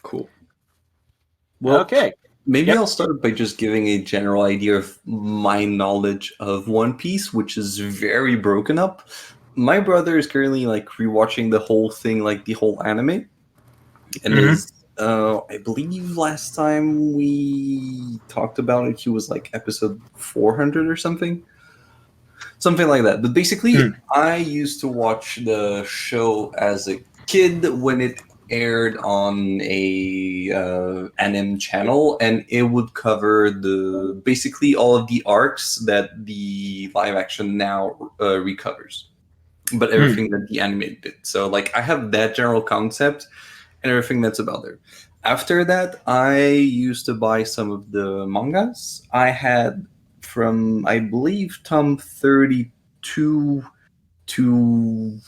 Cool. Well, Okay. maybe Yep. I'll start by just giving a general idea of my knowledge of One Piece, which is very broken up. My brother is currently like rewatching the whole thing, like the whole anime, and Mhm. is I believe last time we talked about it, he was like episode 400 or something like that. But basically, Mm. I used to watch the show as a kid when it aired on a NM channel, and it would cover the basically all of the arcs that the live action now recovers, but Mm. everything that the anime did. So like I have that general concept and everything that's about there. After that, I used to buy some of the mangas. I had from I believe Tom 32 to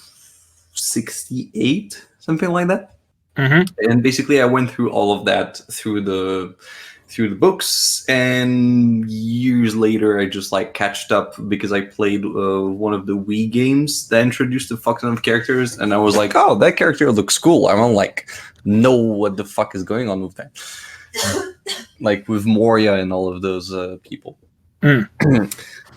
68, something like that. Mhm. And basically I went through all of that through the books, and years later I just like catched up because I played one of the Wii games that introduced a fuck ton of characters, and I was like, oh, that character looks cool. I don't like know what the fuck is going on with that, like with Moria and all of those people. Mm.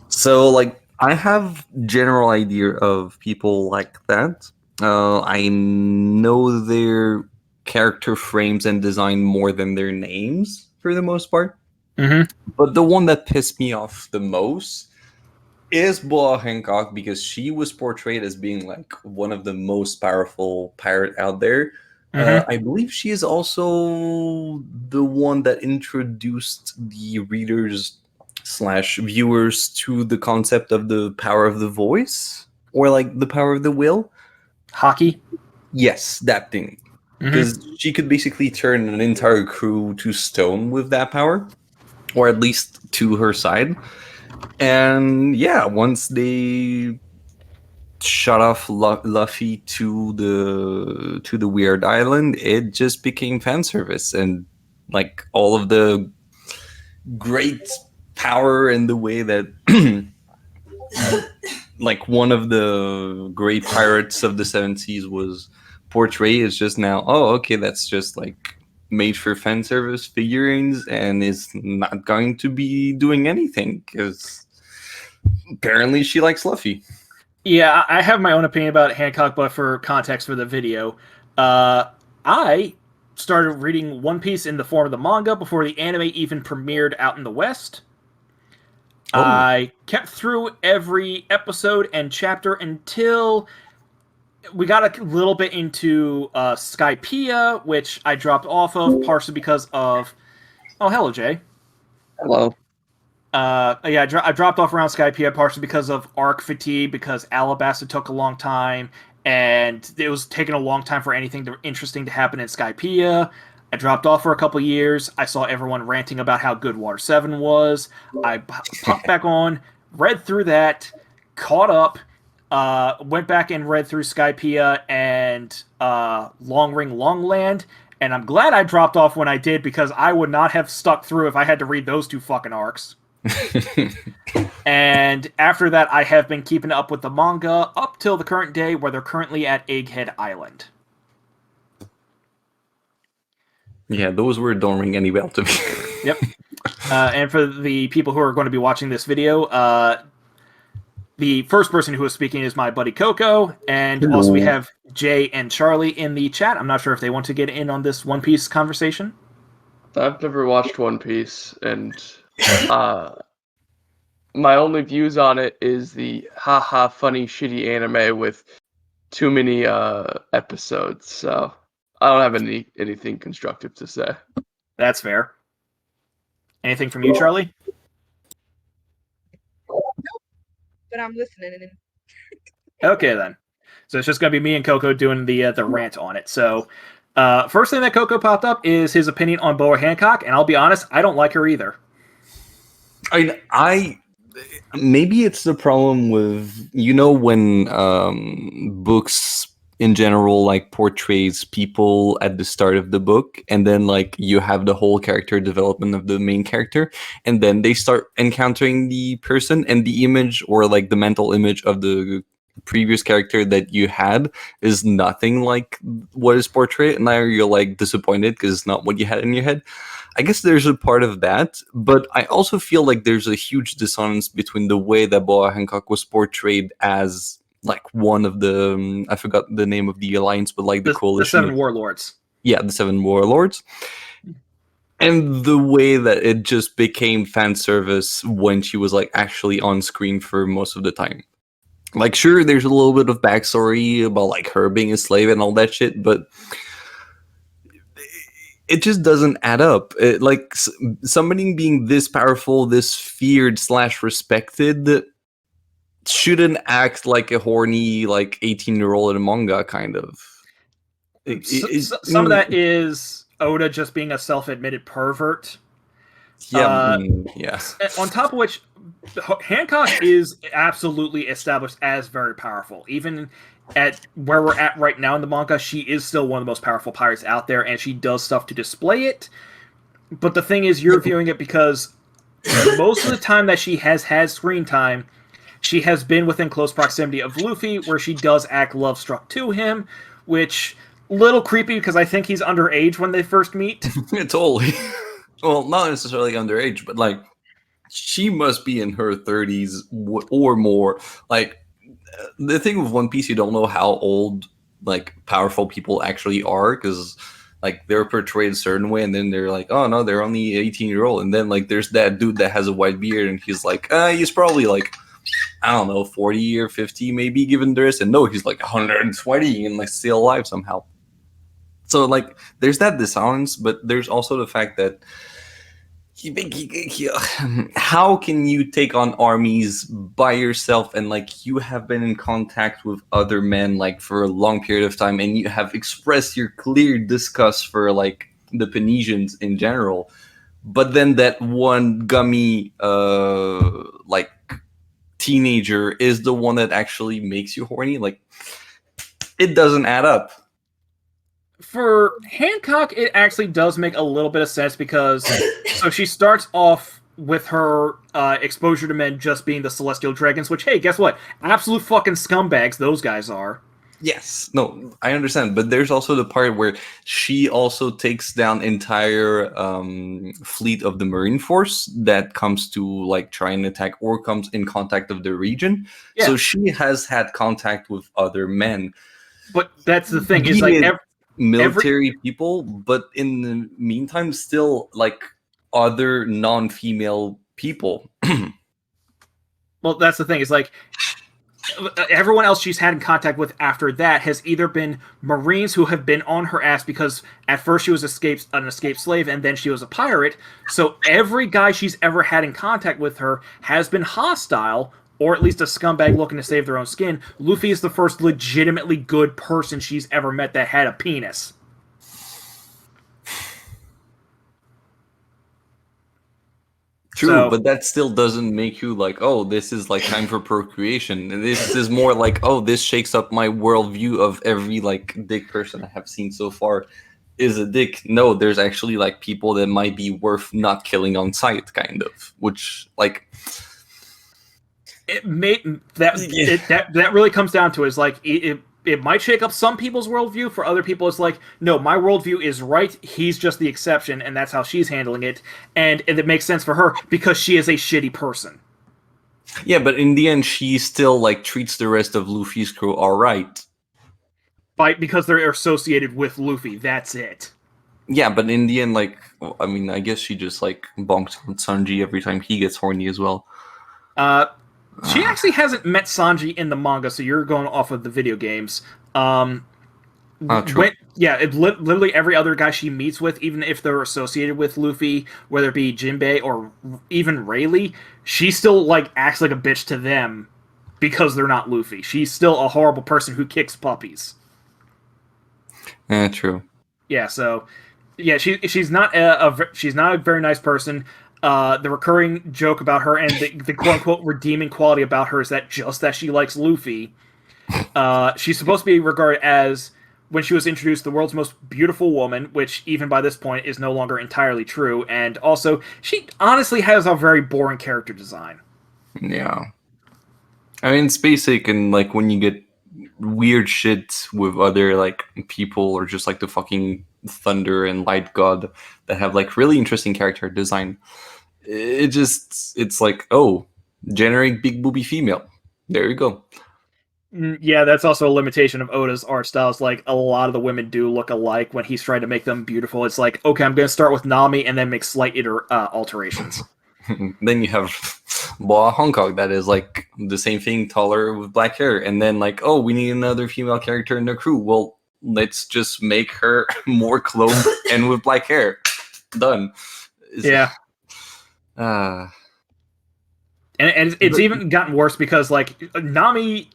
So like I have general idea of people like that. I know their character frames and design more than their names for the most part. Mhm. But the one that pissed me off the most is Boa Hancock, because she was portrayed as being like one of the most powerful pirate out there. Mhm. I believe she is also the one that introduced the readers slash viewers to the concept of the power of the voice, or like the power of the will. Hockey. Yes, that thing. Mhm. Because she could basically turn an entire crew to stone with that power, or at least to her side. And yeah, once they shut off Luffy to the weird island, it just became fan service, and like all of the great power and the way that like one of the great pirates of the seven seas was portrayed is just now, oh okay, that's just like made for fan service figurines and is not going to be doing anything because apparently she likes Luffy. Yeah, I have my own opinion about Hancock, but for context for the video, I started reading One Piece in the form of the manga before the anime even premiered out in the West. Oh, I kept through every episode and chapter until we got a little bit into Skypiea, which I dropped off of, partially because of. Oh, hello, Jay. Hello. Yeah, I dropped off around Skypiea partially because of arc fatigue, because Alabasta took a long time, and it was taking a long time for anything interesting to happen in Skypiea. I dropped off for a couple years. I saw everyone ranting about how good Water 7 was. I popped back on, read through that, caught up, went back and read through Skypiea and Long Ring Longland, and I'm glad I dropped off when I did, because I would not have stuck through if I had to read those two fucking arcs. And after that, I have been keeping up with the manga up till the current day, where they're currently at Egghead Island. yeah, those words don't ring any bell to me. Yep. And for the people who are going to be watching this video, the first person who is speaking is my buddy Koko, and Hello. also we have Jay and Charlie in the chat. I'm not sure if they want to get in on this One Piece conversation. I've never watched One Piece, and my only views on it is the haha funny shitty anime with too many episodes. So I don't have anything constructive to say. That's fair. Anything from you, Charlie? But I'm listening. Okay, then. So it's just going to be me and Coco doing the rant on it. So first thing that Coco popped up is his opinion on Boa Hancock, and I'll be honest, I don't like her either. I maybe it's the problem with, you know, when books in general like portrays people at the start of the book, and then like you have the whole character development of the main character, and then they start encountering the person, and the image or like the mental image of the previous character that you had is nothing like what is portrayed, and now you're like disappointed because it's not what you had in your head. I guess there's a part of that, but I also feel like there's a huge dissonance between the way that Boa Hancock was portrayed as like one of the I forgot the name of the alliance, but like the The coalition Seven Warlords. yeah, the Seven Warlords, and the way that it just became fan service when she was like actually on screen for most of the time. Like, sure, there's a little bit of backstory about like her being a slave and all that shit, but it just doesn't add up. Somebody being this powerful, this feared slash respected, shouldn't act like a horny like 18-year-old in a manga kind of. Some of that is Oda just being a self-admitted pervert. Yeah, On top of which, Hancock is absolutely established as very powerful. Even at where we're at right now in the manga, she is still one of the most powerful pirates out there, and she does stuff to display it. But the thing is, you're viewing it because most of the time that she has had screen time, she has been within close proximity of Luffy, where she does act love-struck to him, which little creepy because I think he's underage when they first meet. Totally. Well, not necessarily underage, but like she must be in her 30s or more. Like the thing with One Piece, you don't know how old like powerful people actually are because like they're portrayed a certain way, and then they're like, oh no, they're only 18-year-old, and then like there's that dude that has a white beard, and he's like, he's probably like, I don't know, 40 or 50 maybe given this, and no, he's like 120 and like still alive somehow. So like there's that dissonance, but there's also the fact that how can you take on armies by yourself, and like you have been in contact with other men like for a long period of time, and you have expressed your clear disgust for like the Penesians in general, but then that one gummy like teenager is the one that actually makes you horny. Like it doesn't add up. For Hancock, it actually does make a little bit of sense because so she starts off with her exposure to men just being the Celestial Dragons, which, hey, guess what? Absolute fucking scumbags those guys are. Yes, no, I understand, but there's also the part where she also takes down entire fleet of the Marine Force that comes to like try and attack or comes in contact of the region. Yeah. So she has had contact with other men. But that's the thing, is like military people, but in the meantime still like other non-female people. Well, that's the thing, is like everyone else she's had in contact with after that has either been Marines who have been on her ass because at first she was an escaped slave and then she was a pirate. So every guy she's ever had in contact with her has been hostile, or at least a scumbag looking to save their own skin. Luffy is the first legitimately good person she's ever met that had a penis. True, but that still doesn't make you like, oh, this is like time for procreation. And this is more like, oh, this shakes up my worldview of every like dick person I have seen so far is a dick. No, there's actually like people that might be worth not killing on sight, kind of. Which like it that really comes down to is like it might shake up some people's worldview. For other people, it's like, no, my worldview is right. He's just the exception, and that's how she's handling it. And it makes sense for her because she is a shitty person. Yeah, but in the end, she still like treats the rest of Luffy's crew all right. Because they're associated with Luffy. That's it. Yeah, but in the end, like, I mean, I guess she just like bonks on Sanji every time he gets horny as well. She actually hasn't met Sanji in the manga, so you're going off of the video games. True. Literally every other guy she meets with, even if they're associated with Luffy, whether it be Jinbei or even Rayleigh, she still like acts like a bitch to them because they're not Luffy. She's still a horrible person who kicks puppies. Yeah, true. Yeah, so yeah, she's not a very nice person. The recurring joke about her and the quote-unquote redeeming quality about her is that she likes Luffy. She's supposed to be regarded as, when she was introduced, the world's most beautiful woman, which even by this point is no longer entirely true. And also, she honestly has a very boring character design. Yeah. I mean, it's basic, and like when you get weird shit with other like people or just like the fucking thunder and light god that have like really interesting character design, it's like, oh, generate big booby female. There you go. Yeah, that's also a limitation of Oda's art styles. Like, a lot of the women do look alike when he's trying to make them beautiful. It's like, okay, I'm going to start with Nami and then make slight alterations. Then you have Boa Hancock that is like the same thing, taller with black hair, and then like, oh, we need another female character in the crew. Well, let's just make her more clothed and with black hair. Done. Yeah. Uh, And it's even gotten worse because, like, Nami,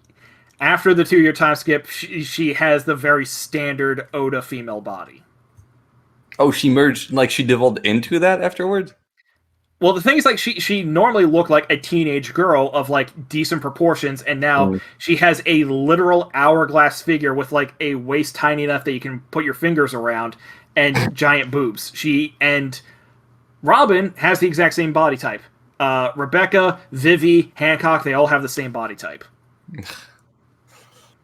after the 2-year time skip, she has the very standard Oda female body. oh, she merged, like she devolved into that afterwards? Well, the thing is, like, she normally looked like a teenage girl of, like, decent proportions, and now she has a literal hourglass figure with, like, a waist tiny enough that you can put your fingers around, and giant boobs. And Robin has the exact same body type. Rebecca, Vivi, Hancock, they all have the same body type.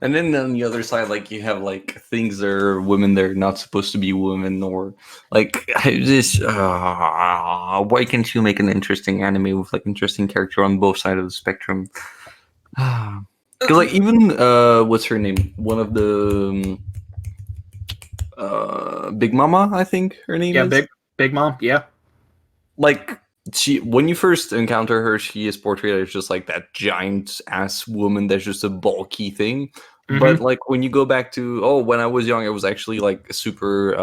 And then on the other side, like you have like things that are women that are not supposed to be women, or like this. Why can't you make an interesting anime with like interesting character on both sides of the spectrum? Because like even what's her name? One of the Big Mama, I think her name is. Yeah, Big Mom. Yeah. Like she, when you first encounter her, she is portrayed as just like that giant ass woman that's just a bulky thing. But like when you go back to, oh, when I was young, I was actually like super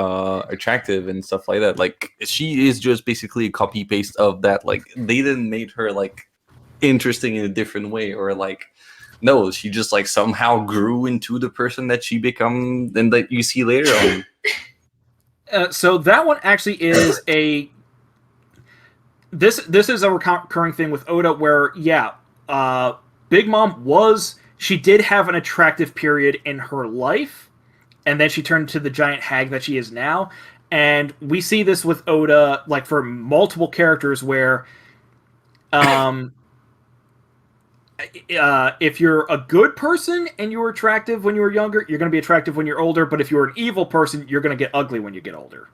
attractive and stuff like that. Like she is just basically a copy paste of that. Like they didn't make her like interesting in a different way, or like no, she just like somehow grew into the person that she become and that you see later on. So that one actually is a. This is a recurring thing with Oda where, yeah, Big Mom she did have an attractive period in her life, and then she turned into the giant hag that she is now. And we see this with Oda, like, for multiple characters where if you're a good person and you were attractive when you were younger, you're going to be attractive when you're older, but if you're an evil person, you're going to get ugly when you get older.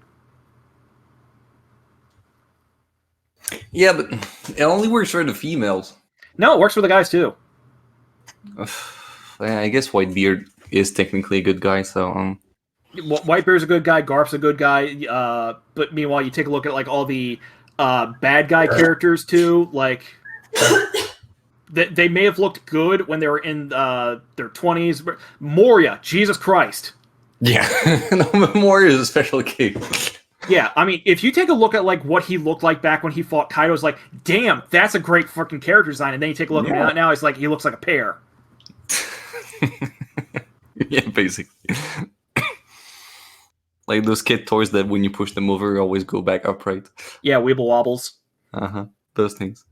Yeah, but it only works for the females. No, it works for the guys too. I guess Whitebeard is technically a good guy, so Whitebeard's a good guy, Garp's a good guy, but meanwhile, you take a look at like all the bad guy characters too. Like they may have looked good when they were in their 20s. But Moria, Jesus Christ. Yeah, Moria is a special case. Yeah, I mean, if you take a look at like what he looked like back when he fought Kaido, it's like, damn, that's a great fucking character design. And then you take a look at him now, it's like he looks like a pear. Yeah, basically. Like those kid toys that when you push them over, always go back upright. Yeah, Weeble Wobbles. Those things.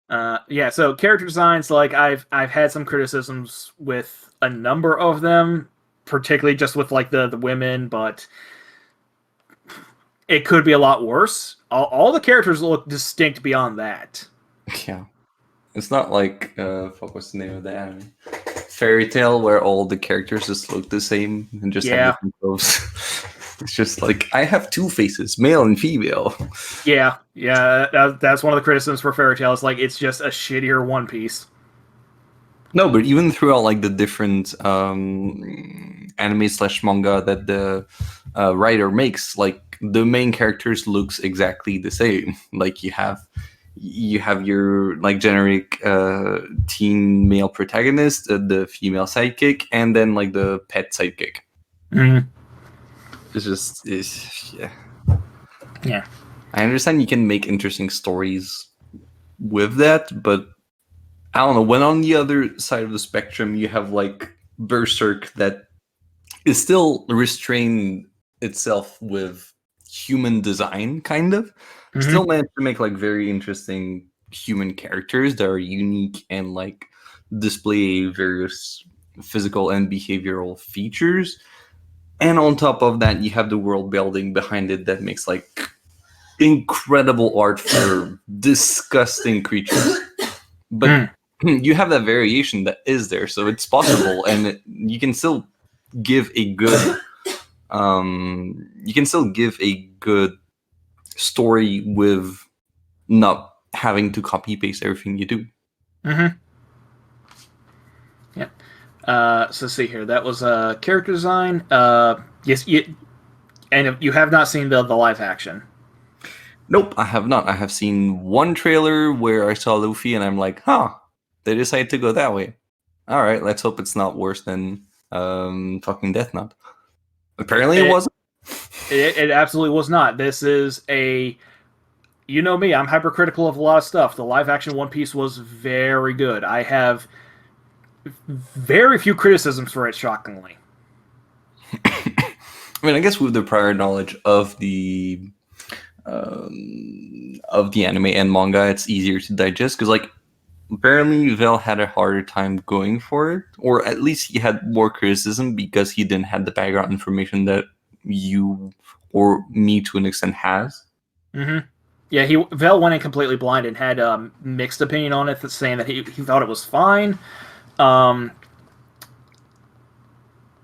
Yeah, so character designs, like I've had some criticisms with a number of them, particularly just with like the women, but it could be a lot worse. All the characters look distinct beyond that. Yeah. It's not like what's the name of the anime? Fairy Tale, where all the characters just look the same and just have different clothes. It's just like, I have two faces, male and female. Yeah, that's one of the criticisms for Fairy Tail. It's like, it's just a shittier One Piece. No, but even throughout like the different anime / manga that the writer makes, like the main characters looks exactly the same. Like you have your like generic teen male protagonist, the female sidekick, and then like the pet sidekick. Yeah. I understand you can make interesting stories with that, but I don't know. When on the other side of the spectrum, you have like Berserk that is still restrained itself with human design, kind of. Still managed to make like very interesting human characters that are unique and like display various physical and behavioral features. And on top of that, you have the world building behind it that makes like incredible art for disgusting creatures. but you have that variation that is there, so it's possible, and you can still give a good story with not having to copy paste everything you do. Mm-hmm. Yeah. So let's see here. That was character design. Yes, and you have not seen the live action. Nope, I have not. I have seen one trailer where I saw Luffy, and I'm like, huh, they decided to go that way. All right, let's hope it's not worse than fucking Death Note. Apparently, it wasn't. It absolutely was not. This is a... You know me, I'm hypercritical of a lot of stuff. The live action One Piece was very good. I have very few criticisms for it, shockingly. I mean, I guess with the prior knowledge of the anime and manga, it's easier to digest because, like, apparently Vel had a harder time going for it, or at least he had more criticism because he didn't have the background information that you or me, to an extent, has. Mm-hmm. Yeah, Vel went in completely blind and had mixed opinion on it, saying that he thought it was fine.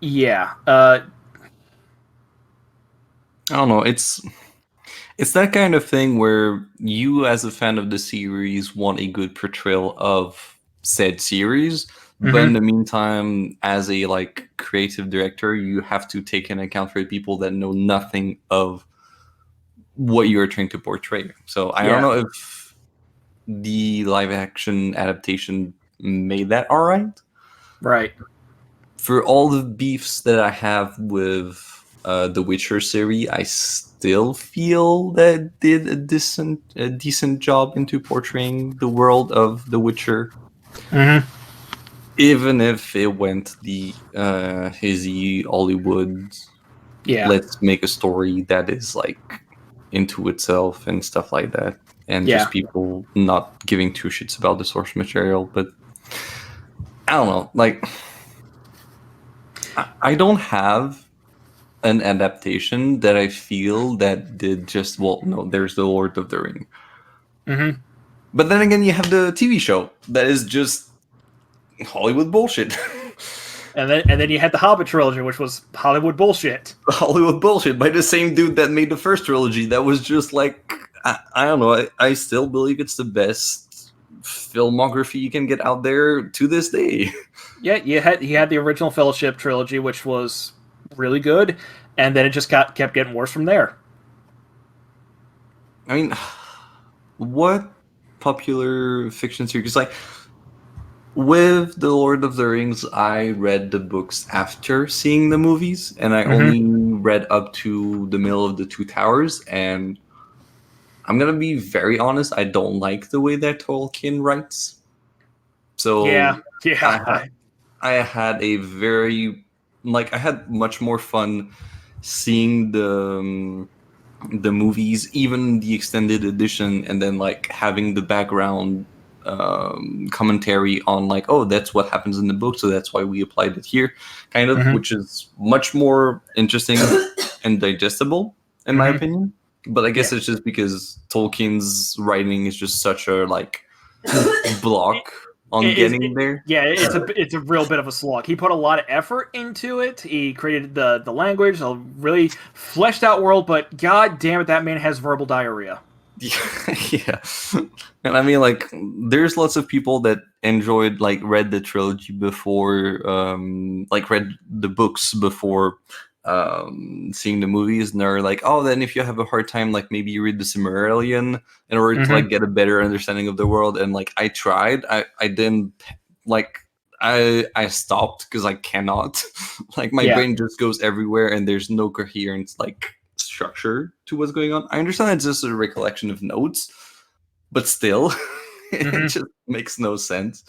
Yeah. I don't know. It's that kind of thing where you, as a fan of the series, want a good portrayal of said series, but in the meantime, as a like creative director, you have to take into account for people that know nothing of what you're trying to portray. So I don't know if the live action adaptation made that all right. Right. For all the beefs that I have with the Witcher series, I still feel that it did a decent job into portraying the world of The Witcher. Mm-hmm. Even if it went the hazy Hollywood, let's make a story that is like into itself and stuff like that, and just people not giving two shits about the source material. But I don't know, like I don't have an adaptation that I feel that did just well. No, there's the Lord of the Ring. Mm-hmm. But then again, you have the TV show that is just Hollywood bullshit. And then you had the Hobbit trilogy, which was Hollywood bullshit. Hollywood bullshit by the same dude that made the first trilogy. That was just like I don't know. I still believe it's the best filmography you can get out there to this day. Yeah, he had the original Fellowship trilogy, which was really good, and then it just kept getting worse from there. I mean, what popular fiction series like? With The Lord of the Rings, I read the books after seeing the movies, and I only read up to the middle of the Two Towers, and I'm gonna be very honest, I don't like the way that Tolkien writes. So I had a very I had much more fun seeing the movies, even the extended edition, and then like having the background commentary on like, oh, that's what happens in the book, so that's why we applied it here, kind of, which is much more interesting and digestible in my opinion. But I guess it's just because Tolkien's writing is just such a like block on getting there. Yeah, it's a real bit of a slog. He put a lot of effort into it. He created the language, a really fleshed out world, but god damn it, that man has verbal diarrhea. Yeah. And I mean, like, there's lots of people that enjoyed, like, read the trilogy before, like, read the books before seeing the movies, and they're like, oh, then if you have a hard time, like, maybe you read the Silmarillion in order to, like, get a better understanding of the world. And, like, I tried. I didn't, like, I stopped because I cannot. Like, my brain just goes everywhere, and there's no coherence, like, structure to what's going on. I understand it's just a recollection of notes, but still, it just makes no sense.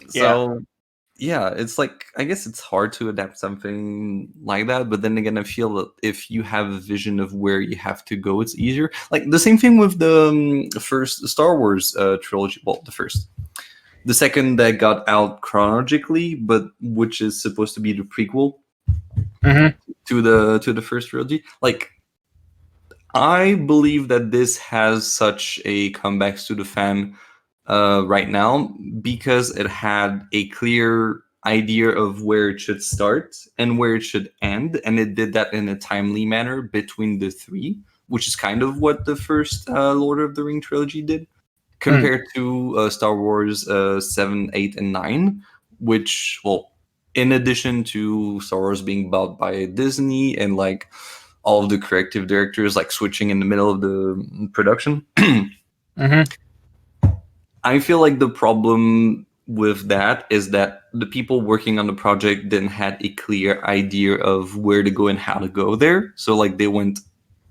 So, yeah, it's like, I guess it's hard to adapt something like that, but then again, I feel that if you have a vision of where you have to go, it's easier. Like, the same thing with the first Star Wars trilogy. Well, the second that got out chronologically, but which is supposed to be the prequel to the first trilogy. Like, I believe that this has such a comebacks to the fan right now because it had a clear idea of where it should start and where it should end, and it did that in a timely manner between the three, which is kind of what the first Lord of the Ring trilogy did, compared to Star Wars 7, 8, and 9, which, well, in addition to Star Wars being bought by Disney and like all of the creative directors like switching in the middle of the production, I feel like the problem with that is that the people working on the project didn't had a clear idea of where to go and how to go there. So like they went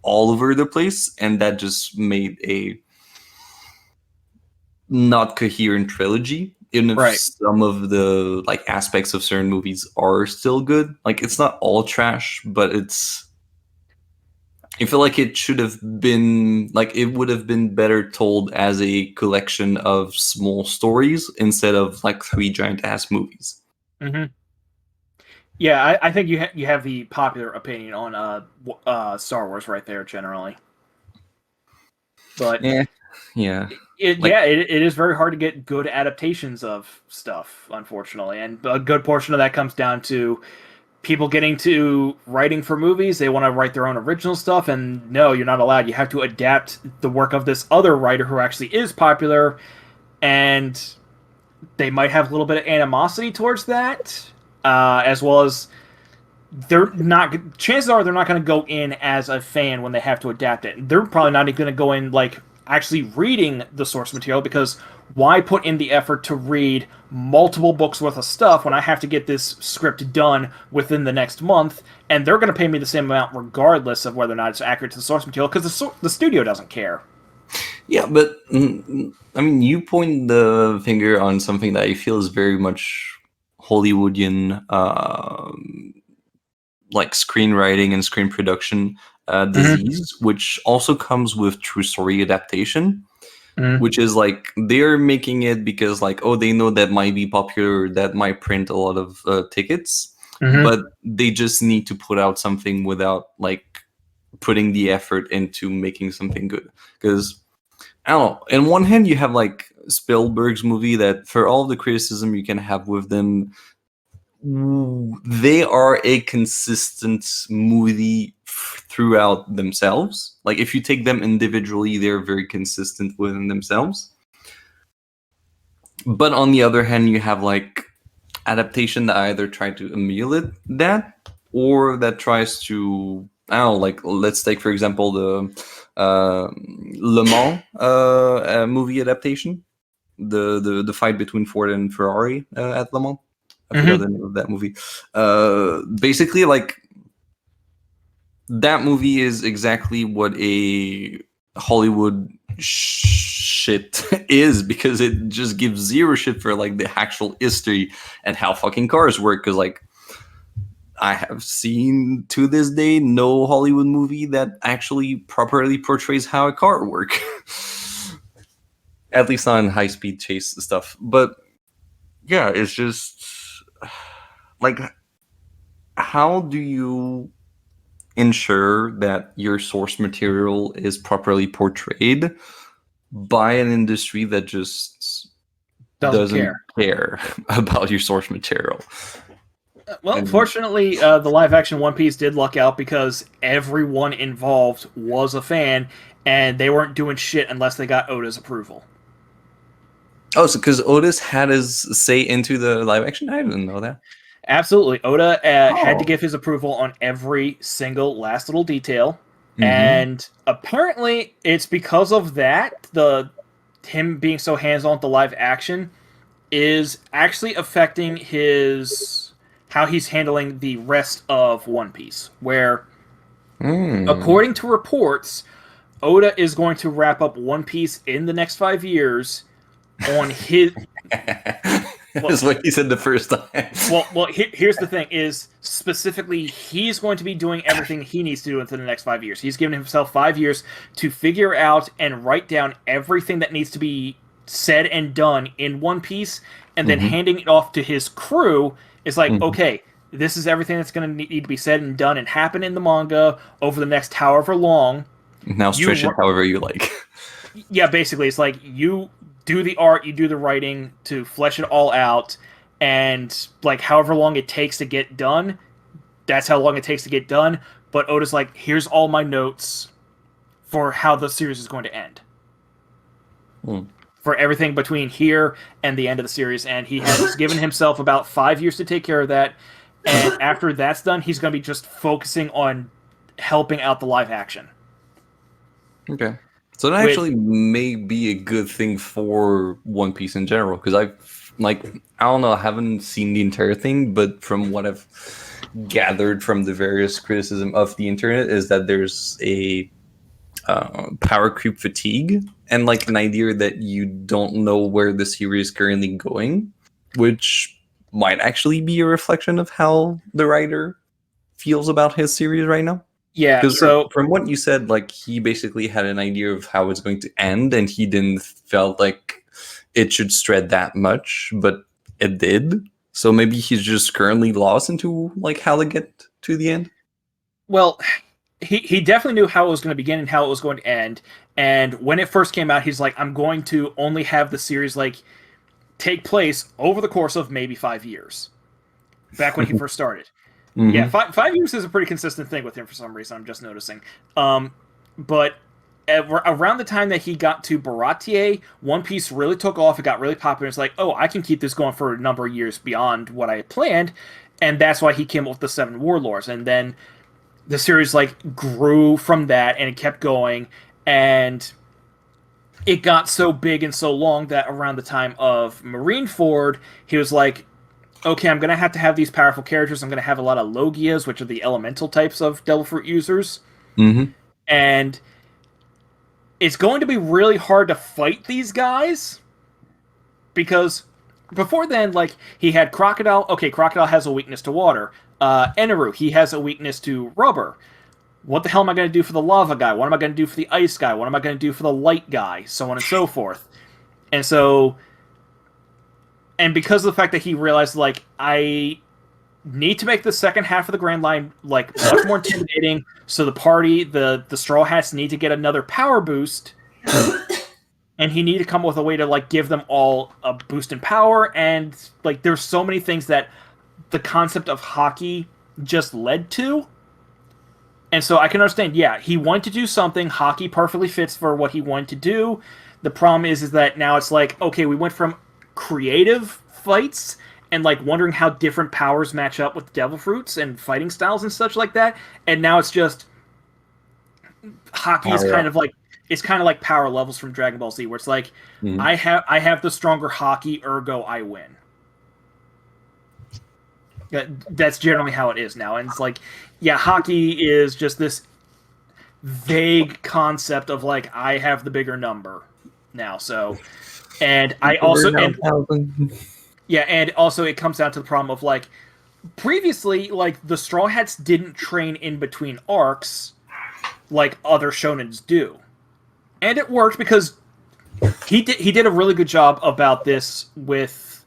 all over the place, and that just made a not coherent trilogy. Even if Right. some of the like aspects of certain movies are still good, like it's not all trash, but it's. I feel like it should have been like it would have been better told as a collection of small stories instead of like three giant ass movies. Yeah, I think you have the popular opinion on Star Wars right there generally, but Yeah. it is very hard to get good adaptations of stuff, unfortunately, and a good portion of that comes down to people getting to writing for movies. They want to write their own original stuff, and no, you're not allowed. You have to adapt the work of this other writer who actually is popular, and they might have a little bit of animosity towards that, as well as they're not. Chances are they're not going to go in as a fan when they have to adapt it. They're probably not even going to go in like actually reading the source material, because why put in the effort to read multiple books worth of stuff when I have to get this script done within the next month, and they're going to pay me the same amount regardless of whether or not it's accurate to the source material, because the studio doesn't care. Yeah, but I mean, you point the finger on something that I feel is very much Hollywoodian, like screenwriting and screen production disease, which also comes with true story adaptation. Which is like they're making it because like, oh, they know that might be popular, that might print a lot of tickets, but they just need to put out something without like putting the effort into making something good. Because I don't know, in one hand you have like Spielberg's movie that for all the criticism you can have with them, they are a consistent movie throughout themselves. Like if you take them individually, they're very consistent within themselves. But on the other hand, you have like adaptation that either try to emulate that or that tries to, I don't know, like let's take for example the Le Mans movie adaptation, the fight between Ford and Ferrari at Le Mans. I forgot the name of that movie. Basically, like that movie is exactly what a Hollywood shit is, because it just gives zero shit for like the actual history and how fucking cars work. Because like I have seen to this day no Hollywood movie that actually properly portrays how a car works. At least not in high speed chase stuff. But yeah, it's just like, how do you ensure that your source material is properly portrayed by an industry that just doesn't care about your source material? Well, fortunately, the live-action One Piece did luck out because everyone involved was a fan, and they weren't doing shit unless they got Oda's approval. Oh, so because Otis had his say into the live action? I didn't know that. Absolutely. Oda had to give his approval on every single last little detail. And apparently it's because of that, him being so hands-on with the live action is actually affecting how he's handling the rest of One Piece, where according to reports, Oda is going to wrap up One Piece in the next 5 years on his... That's what he said the first time. well, here's the thing: is specifically he's going to be doing everything he needs to do within the next 5 years. He's given himself 5 years to figure out and write down everything that needs to be said and done in One Piece, and then handing it off to his crew is like, okay, this is everything that's going to need to be said and done and happen in the manga over the next however long. Now stretch it however you like. Yeah, basically, it's like you do the art, you do the writing to flesh it all out, and like however long it takes to get done, that's how long it takes to get done. But Oda's like, here's all my notes for how the series is going to end. For everything between here and the end of the series, and he has given himself about 5 years to take care of that. And after that's done, he's going to be just focusing on helping out the live action. Okay. So that actually may be a good thing for One Piece in general, because I don't know, I haven't seen the entire thing, but from what I've gathered from the various criticism of the internet is that there's a power creep fatigue and like an idea that you don't know where the series is currently going, which might actually be a reflection of how the writer feels about his series right now. Yeah, Because so from what you said, like he basically had an idea of how it's going to end, and he didn't felt like it should spread that much, but it did. So maybe he's just currently lost into like how to get to the end. well, he definitely knew how it was going to begin and how it was going to end. And when it first came out, he's like, I'm going to only have the series like take place over the course of maybe 5 years. Back when he first started. Mm-hmm. Yeah, 5 years is a pretty consistent thing with him for some reason, I'm just noticing. But around the time that he got to Baratie, One Piece really took off. It got really popular. It's like, oh, I can keep this going for a number of years beyond what I had planned. And that's why he came up with the 7 Warlords. And then the series like grew from that, and it kept going. And it got so big and so long that around the time of Marineford, he was like, okay, I'm going to have these powerful characters. I'm going to have a lot of Logias, which are the elemental types of Devil Fruit users. Mm-hmm. And it's going to be really hard to fight these guys. Because before then, like, he had Crocodile. Okay, Crocodile has a weakness to water. Eneru, he has a weakness to rubber. What the hell am I going to do for the lava guy? What am I going to do for the ice guy? What am I going to do for the light guy? So on and so forth. And so... And because of the fact that he realized, like, I need to make the second half of the Grand Line, like, much more intimidating, so the party, the Straw Hats need to get another power boost, and he needed to come up with a way to, like, give them all a boost in power, and, like, there's so many things that the concept of hockey just led to. And so I can understand, yeah, he wanted to do something, hockey perfectly fits for what he wanted to do. The problem is that now it's like, okay, we went from creative fights and like wondering how different powers match up with devil fruits and fighting styles and such like that, and now it's just hockey is kind of like power levels from Dragon Ball Z, where it's like, I have the stronger hockey, ergo I win. That's generally how it is now. And it's like, yeah, hockey is just this vague concept of like, I have the bigger number now. So, and I also, and also it comes down to the problem of like, previously, like the Straw Hats didn't train in between arcs like other shonens do. And it worked because he did a really good job about this with,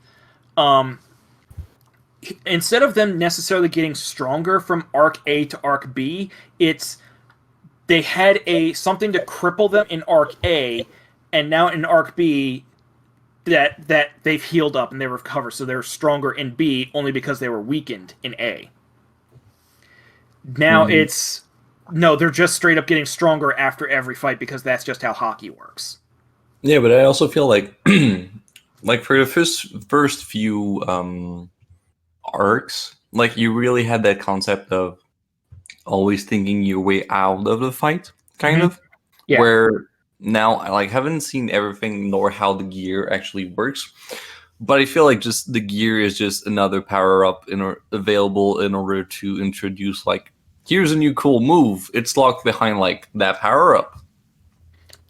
instead of them necessarily getting stronger from arc A to arc B, they had something to cripple them in arc A, and now in arc B that they've healed up and they recover, so they're stronger in B only because they were weakened in A. Now they're just straight up getting stronger after every fight because that's just how hockey works. Yeah, but I also feel like like for the first few arcs, like you really had that concept of always thinking your way out of the fight, kind of. Yeah. Where now I like haven't seen everything nor how the gear actually works, but I feel like just the gear is just another power up available in order to introduce like, here's a new cool move. It's locked behind like that power up.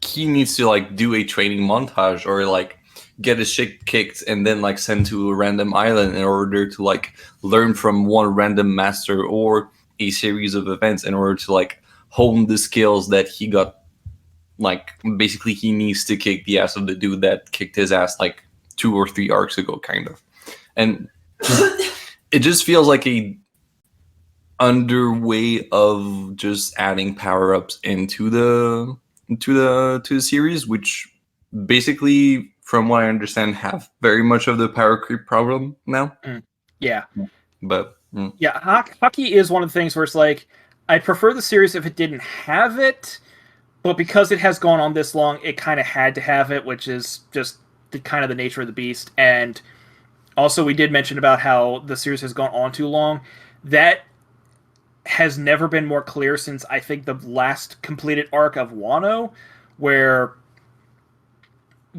He needs to like do a training montage or like get his shit kicked and then like sent to a random island in order to like learn from one random master or a series of events in order to like hone the skills that he got. Like basically he needs to kick the ass of the dude that kicked his ass like 2 or 3 arcs ago, kind of. And it just feels like a underway of just adding power-ups into the series, which basically from what I understand, have very much of the power creep problem now. Yeah. But Yeah, hockey is one of the things where it's like, I'd prefer the series if it didn't have it, but because it has gone on this long, it kind of had to have it, which is just kind of the nature of the beast. And also, we did mention about how the series has gone on too long. That has never been more clear since I think the last completed arc of Wano, where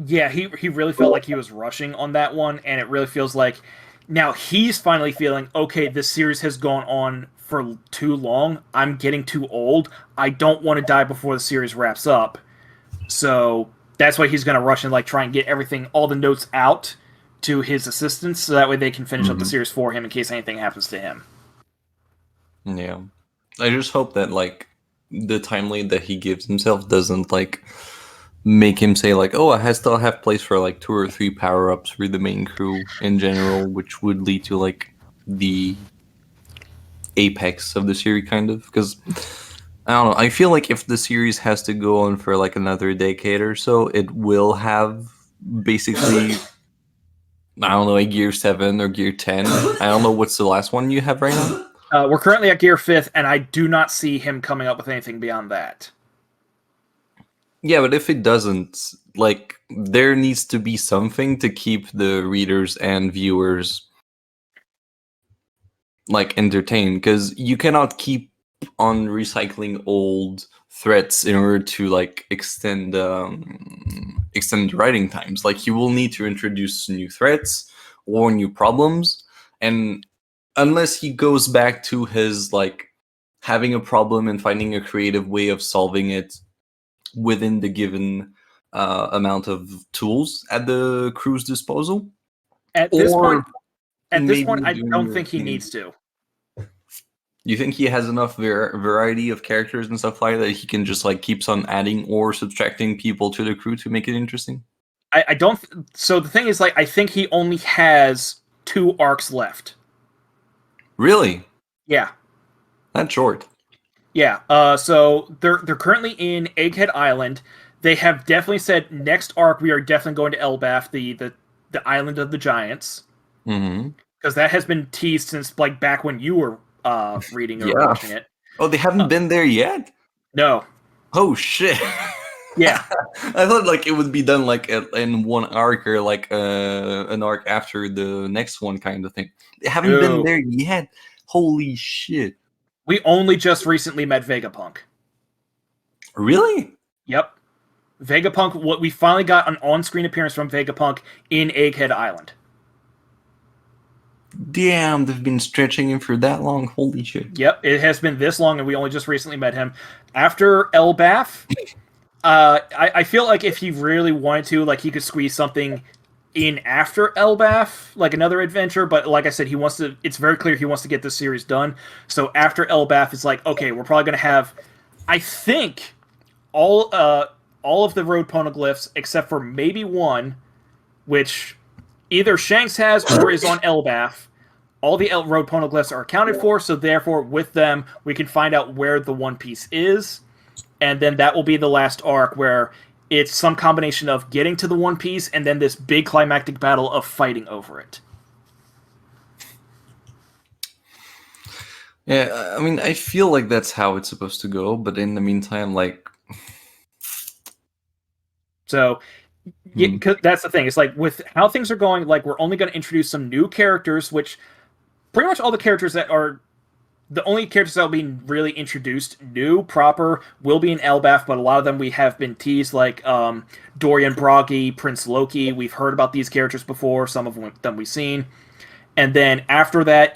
yeah, he really felt like he was rushing on that one, and it really feels like now he's finally feeling okay. This series has gone on for too long. I'm getting too old. I don't want to die before the series wraps up. So that's why he's going to rush and like try and get everything, all the notes out to his assistants, so that way they can finish up the series for him in case anything happens to him. yeah, I just hope that like the timeline that he gives himself doesn't like make him say like, oh, I still have place for like 2 or 3 power-ups for the main crew in general, which would lead to like the apex of the series kind of. Because I don't know, I feel like if the series has to go on for like another decade or so, it will have basically I don't know, a gear 7 or gear 10. I don't know what's the last one you have right now. We're currently at Gear 5th, and I do not see him coming up with anything beyond that. Yeah, but if it doesn't, like, there needs to be something to keep the readers and viewers, like, entertained, because you cannot keep on recycling old threats in order to, like, extend writing times. Like, you will need to introduce new threats or new problems, and unless he goes back to his, like, having a problem and finding a creative way of solving it within the given amount of tools at the crew's disposal. At this Or point, I maybe don't doing think he needs to. You think he has enough variety of characters and stuff like that he can just like keeps on adding or subtracting people to the crew to make it interesting? I don't. So the thing is, like, I think he only has 2 arcs left. Really? Yeah. That's short. Yeah, so they're currently in Egghead Island. They have definitely said next arc we are definitely going to Elbaf, the island of the giants, because that has been teased since like back when you were reading or watching it. Oh, they haven't been there yet? No. Oh shit. Yeah. I thought like it would be done like in one arc or like an arc after the next one kind of thing. They haven't been there yet. Holy shit. We only just recently met Vegapunk. Really? Yep. Vegapunk, what we finally got an on-screen appearance from Vegapunk in Egghead Island. Damn, they've been stretching him for that long. Holy shit. Yep, it has been this long, and we only just recently met him. After Elbaf, I feel like if he really wanted to, like, he could squeeze something in after Elbaf, like another adventure, but like I said, he wants to, it's very clear he wants to get this series done. So after Elbaf, it's like, okay, we're probably going to have, I think, all of the road poneglyphs, except for maybe one, which either Shanks has or is on Elbaf. All the road poneglyphs are accounted for, so therefore, with them, we can find out where the One Piece is, and then that will be the last arc where it's some combination of getting to the One Piece and then this big climactic battle of fighting over it. Yeah, I mean, I feel like that's how it's supposed to go, but in the meantime, like... So, yeah, 'cause that's the thing. It's like, with how things are going, like, we're only going to introduce some new characters, which pretty much all the characters that are... The only characters that will be really introduced, new, proper, will be in Elbaf, but a lot of them we have been teased, like Dorian Bragi, Prince Loki. We've heard about these characters before, some of them we've seen. And then after that,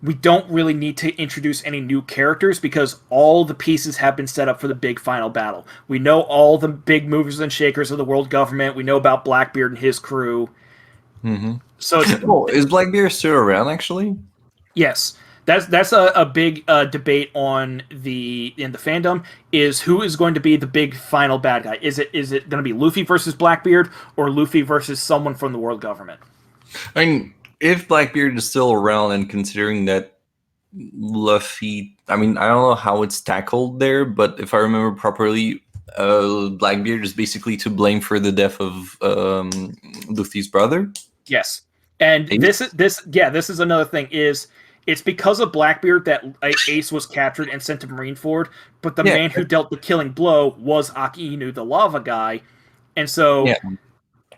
we don't really need to introduce any new characters because all the pieces have been set up for the big final battle. We know all the big movers and shakers of the world government. We know about Blackbeard and his crew. So is Blackbeard still around, actually? Yes. That's a big debate in the fandom, is who is going to be the big final bad guy. Is it going to be Luffy versus Blackbeard or Luffy versus someone from the world government? I mean, if Blackbeard is still around and considering that Luffy, I mean, I don't know how it's tackled there, but if I remember properly, Blackbeard is basically to blame for the death of Luffy's brother. Yes, and Ace? this is another thing. It's because of Blackbeard that Ace was captured and sent to Marineford, but the Yeah. man who dealt the killing blow was Aki Inu, the lava guy, and so Yeah.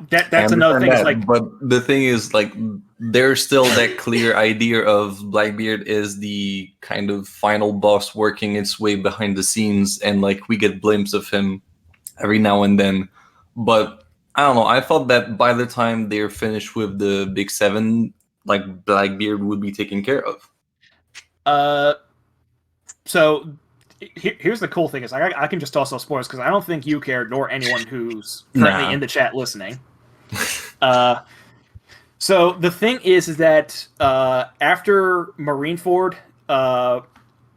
that's I another understand thing. It's that, like, but the thing is, like, there's still that clear idea of Blackbeard is the kind of final boss working its way behind the scenes, and like we get glimpses of him every now and then. But I don't know. I thought that by the time they're finished with the Big Seven, like Blackbeard would be taken care of. So here's the cool thing: is I can just toss off spoilers because I don't think you care nor anyone who's currently Nah. in the chat listening. So the thing is that after Marineford,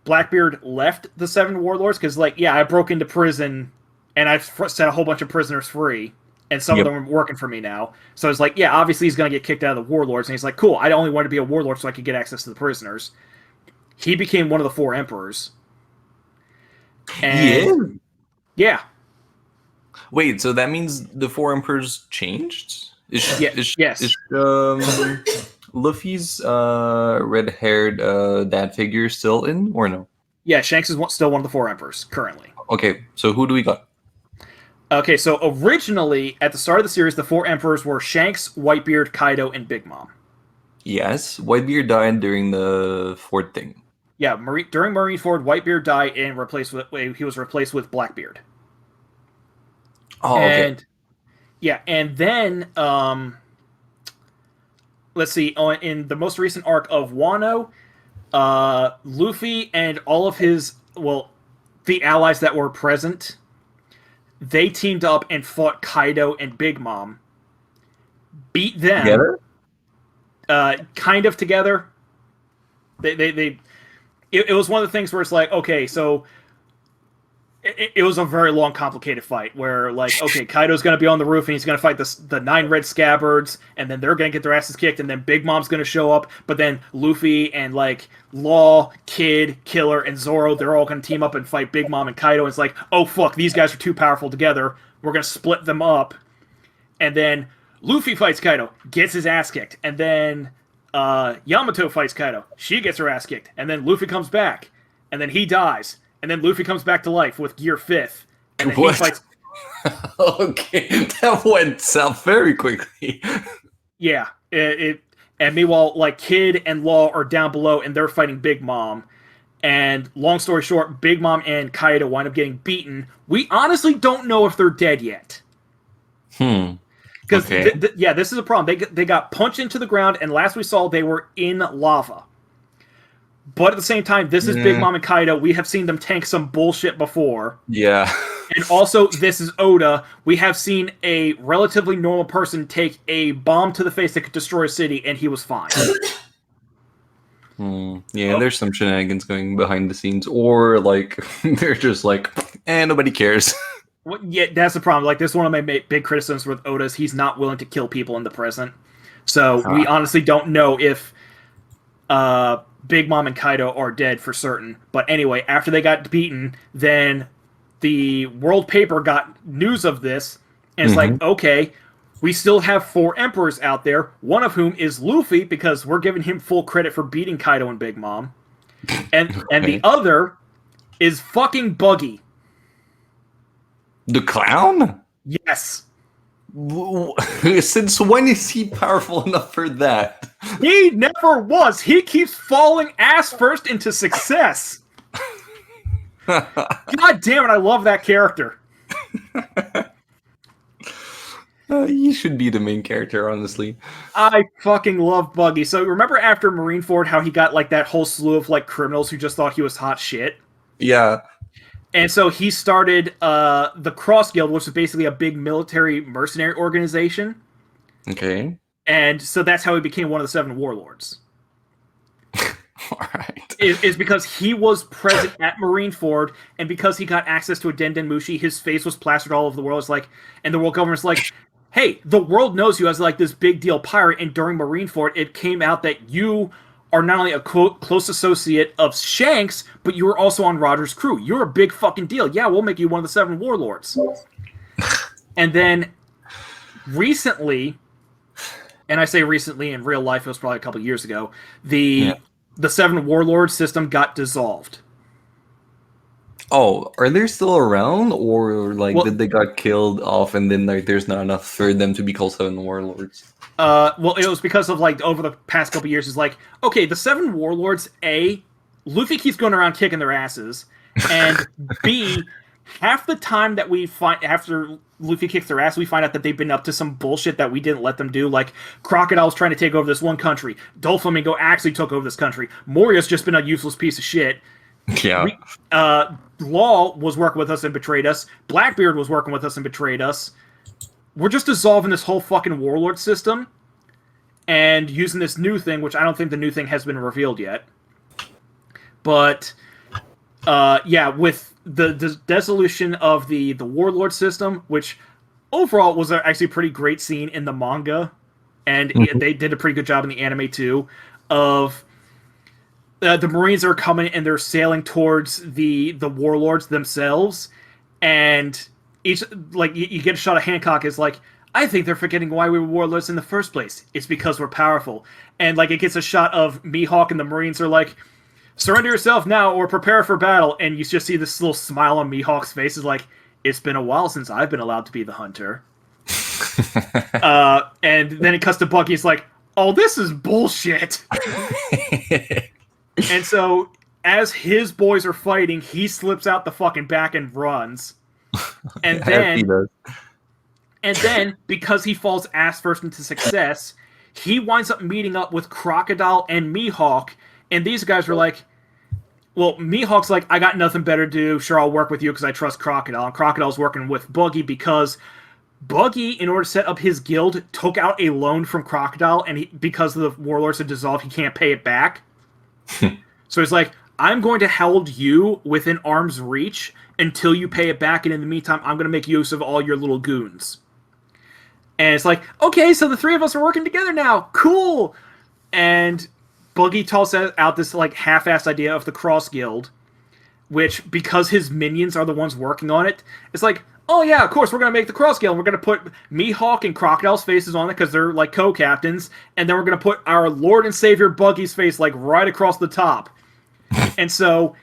Blackbeard left the Seven Warlords because, like, yeah, I broke into prison and I've set a whole bunch of prisoners free, and some of them are working for me now. So it's like, yeah, obviously he's gonna get kicked out of the Warlords, and he's like, cool, I only wanted to be a warlord so I could get access to the prisoners. He became one of the four emperors. And yeah. Wait, so that means the four emperors changed? Is Luffy's red-haired dad figure still in, or no? Yeah, Shanks is still one of the four emperors currently. Okay, so who do we got? Okay, so originally at the start of the series, the four emperors were Shanks, Whitebeard, Kaido, and Big Mom. Yes, Whitebeard died during the fourth thing. Yeah, during Marineford, Whitebeard died and he was replaced with Blackbeard. Oh, okay. And yeah, and then let's see, in the most recent arc of Wano, Luffy and all of his the allies that were present, they teamed up and fought Kaido and Big Mom. Beat them Together? Kind of together. It was one of the things where it's like, okay, so it was a very long, complicated fight where, like, okay, Kaido's going to be on the roof and he's going to fight the 9 red scabbards, and then they're going to get their asses kicked, and then Big Mom's going to show up, but then Luffy and, like, Law, Kid, Killer, and Zoro, they're all going to team up and fight Big Mom and Kaido, and it's like, oh, fuck, these guys are too powerful together. We're going to split them up. And then Luffy fights Kaido, gets his ass kicked, and then Yamato fights Kaido. She gets her ass kicked, and then Luffy comes back, and then he dies. And then Luffy comes back to life with Gear 5th. And then he fights... Okay, that went south very quickly. Yeah. And meanwhile, like, Kid and Law are down below, and they're fighting Big Mom. And long story short, Big Mom and Kaido wind up getting beaten. We honestly don't know if they're dead yet. Because, this is a problem. They got punched into the ground, and last we saw, they were in lava. But at the same time, this is Big Mom and Kaido. We have seen them tank some bullshit before. Yeah. And also, this is Oda. We have seen a relatively normal person take a bomb to the face that could destroy a city, and he was fine. Yeah, there's some shenanigans going behind the scenes. Or, like, they're just like, nobody cares. Well, yeah, that's the problem. Like, this is one of my big criticisms with Oda is he's not willing to kill people in the present. So, we honestly don't know if... Big Mom and Kaido are dead for certain. But anyway, after they got beaten, then the world paper got news of this, and it's like, okay, we still have 4 emperors out there, one of whom is Luffy, because we're giving him full credit for beating Kaido and Big Mom. And the other is fucking Buggy. The clown? Yes. Since when is he powerful enough for that? He never was. He keeps falling ass first into success. God damn it, I love that character. He should be the main character, honestly. I fucking love Buggy. So remember after Marineford how he got like that whole slew of like criminals who just thought he was hot shit? Yeah. And so he started the Cross Guild, which is basically a big military mercenary organization. Okay. And so that's how he became one of the 7 warlords. All right. Is because he was present at Marineford, and because he got access to a Den Mushi, his face was plastered all over the world. It's like, and the world government's like, hey, the world knows you as like this big deal pirate, and during Marineford, it came out that you are not only a close associate of Shanks, but you were also on Roger's crew. You're a big fucking deal. Yeah, we'll make you one of the 7 warlords. And then recently, and I say recently, in real life, it was probably a couple years ago, the 7 warlords system got dissolved. Oh, are they still around, or like did they got killed off, and then like there's not enough for them to be called 7 warlords? Well, it was because of like over the past couple years, is like, okay, the 7 warlords. A, Luffy keeps going around kicking their asses, and B, half the time that we find after Luffy kicks their ass, we find out that they've been up to some bullshit that we didn't let them do. Like Crocodile's trying to take over this one country. Doflamingo actually took over this country. Moria's just been a useless piece of shit. Yeah. Law was working with us and betrayed us. Blackbeard was working with us and betrayed us. We're just dissolving this whole fucking warlord system and using this new thing, which I don't think the new thing has been revealed yet. But, yeah, with the dissolution of the warlord system, which overall was actually a pretty great scene in the manga, and they did a pretty good job in the anime too, of... the Marines are coming and they're sailing towards the warlords themselves, and each like you get a shot of Hancock is like, I think they're forgetting why we were warlords in the first place. It's because we're powerful. And like it gets a shot of Mihawk and the Marines are like, surrender yourself now or prepare for battle, and you just see this little smile on Mihawk's face is like, it's been a while since I've been allowed to be the hunter. And then it cuts to Bucky. It's like, oh, this is bullshit. And so, as his boys are fighting, he slips out the fucking back and runs. And then, because he falls ass first into success, he winds up meeting up with Crocodile and Mihawk. And these guys were like, well, Mihawk's like, I got nothing better to do. Sure, I'll work with you because I trust Crocodile. And Crocodile's working with Buggy because Buggy, in order to set up his guild, took out a loan from Crocodile. And because the warlords had dissolved, he can't pay it back. So he's like, I'm going to hold you within arm's reach until you pay it back, and in the meantime, I'm going to make use of all your little goons. And it's like, okay, so the 3 of us are working together now. Cool! And Buggy tosses out this like half-assed idea of the Cross Guild, which, because his minions are the ones working on it, it's like, oh yeah, of course, we're going to make the Cross Guild. We're going to put Mihawk and Crocodile's faces on it because they're like co-captains, and then we're going to put our Lord and Savior Buggy's face like right across the top. And so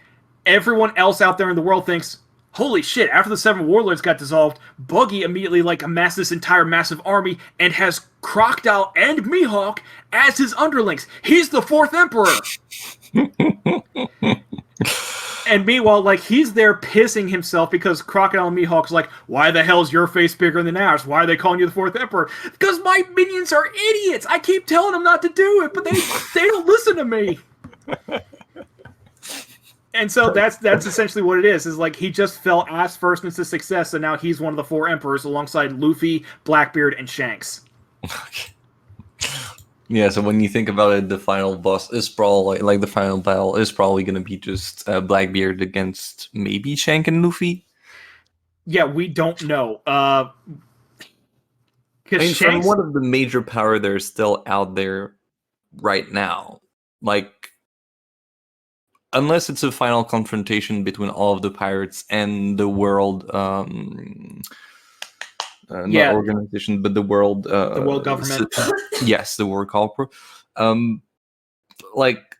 everyone else out there in the world thinks, holy shit, after the 7 warlords got dissolved, Buggy immediately like amassed this entire massive army and has Crocodile and Mihawk as his underlings. He's the 4th Emperor! And meanwhile, like, he's there pissing himself because Crocodile and Mihawk's like, why the hell is your face bigger than ours? Why are they calling you the 4th Emperor? Because my minions are idiots! I keep telling them not to do it, but they don't listen to me! And so that's essentially what it is like he just fell ass first into success, and now he's one of the 4 emperors alongside Luffy, Blackbeard, and Shanks. Yeah, so when you think about it, the final boss is probably like the final battle is probably going to be just Blackbeard against maybe Shank and Luffy. Yeah, we don't know. I mean, from one of the major power that are still out there right now, like, unless it's a final confrontation between all of the pirates and the world, not organization, but the world government. Yes, the world corporate. Like,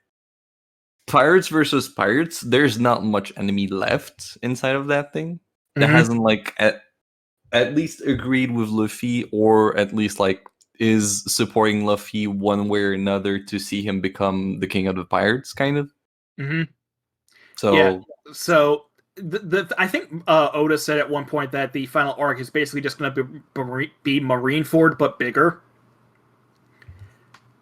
pirates versus pirates, there's not much enemy left inside of that thing that hasn't like at least agreed with Luffy, or at least like is supporting Luffy one way or another to see him become the king of the pirates, kind of. So yeah. So I think Oda said at one point that the final arc is basically just going to be Marineford but bigger,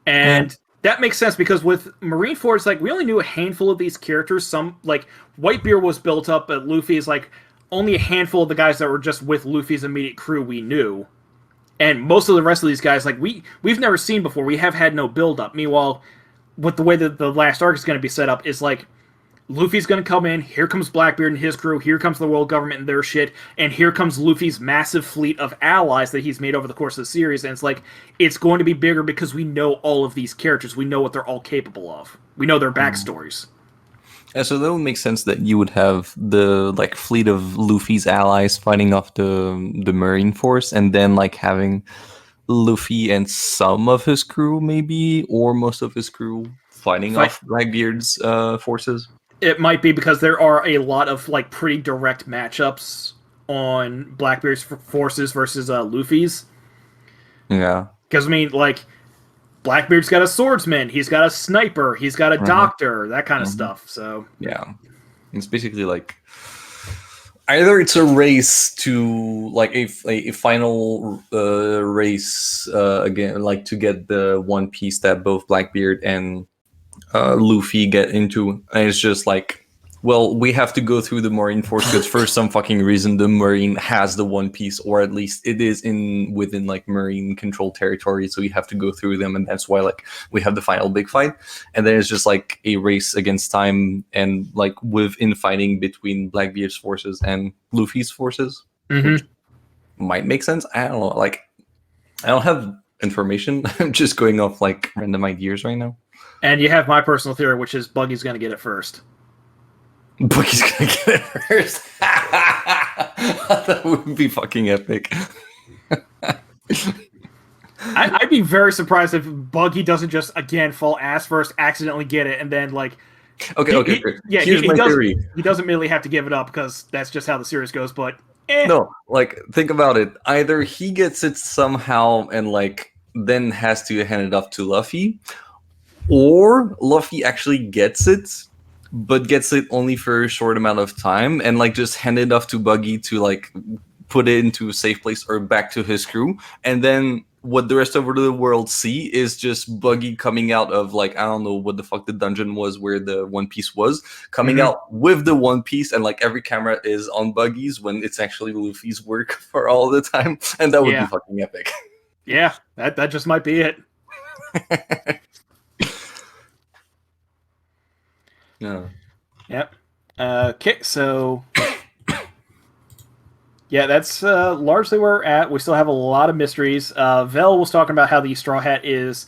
and that makes sense because with Marineford, it's like we only knew a handful of these characters. Some like Whitebeard was built up, but Luffy is like only a handful of the guys that were just with Luffy's immediate crew we knew, and most of the rest of these guys like we've never seen before. We have had no build up. Meanwhile, with the way that the last arc is going to be set up, is like Luffy's gonna come in, here comes Blackbeard and his crew, here comes the world government and their shit, and here comes Luffy's massive fleet of allies that he's made over the course of the series, and it's going to be bigger because we know all of these characters. We know what they're all capable of. We know their backstories. Yeah, so that would make sense that you would have the like fleet of Luffy's allies fighting off the Marine Force, and then like having Luffy and some of his crew, maybe, or most of his crew fighting off Blackbeard's forces. It might be because there are a lot of like pretty direct matchups on Blackbeard's forces versus Luffy's. Yeah, because I mean, like Blackbeard's got a swordsman, he's got a sniper, he's got a doctor, that kind of stuff. So yeah, it's basically like either it's a race to like a final race again, like to get the One Piece that both Blackbeard and Luffy get into, and it's just like, well, we have to go through the Marine Force because for some fucking reason the Marine has the One Piece, or at least it is within like Marine controlled territory, so you have to go through them, and that's why like we have the final big fight, and then it's just like a race against time, and like with infighting between Blackbeard's forces and Luffy's forces, which might make sense. I don't know, like I don't have information. I'm just going off like random ideas right now. And you have my personal theory, which is Buggy's going to get it first. Buggy's going to get it first. That would be fucking epic. I'd be very surprised if Buggy doesn't just, again, fall ass first, accidentally get it, and then, like... Okay. Here's my theory. He doesn't merely have to give it up, because that's just how the series goes, but... No, like, think about it. Either he gets it somehow and, like, then has to hand it off to Luffy, or Luffy actually gets it, but gets it only for a short amount of time, and like just hand it off to Buggy to like put it into a safe place or back to his crew, and then what the rest of the world see is just Buggy coming out of like, I don't know what the fuck the dungeon was where the One Piece was, coming out with the One Piece, and like every camera is on Buggy's when it's actually Luffy's work for all the time, and that would be fucking epic. Yeah, that just might be it. Yeah. Yep. Okay, so yeah, that's largely where we're at. We still have a lot of mysteries. Vel was talking about how the Straw Hat is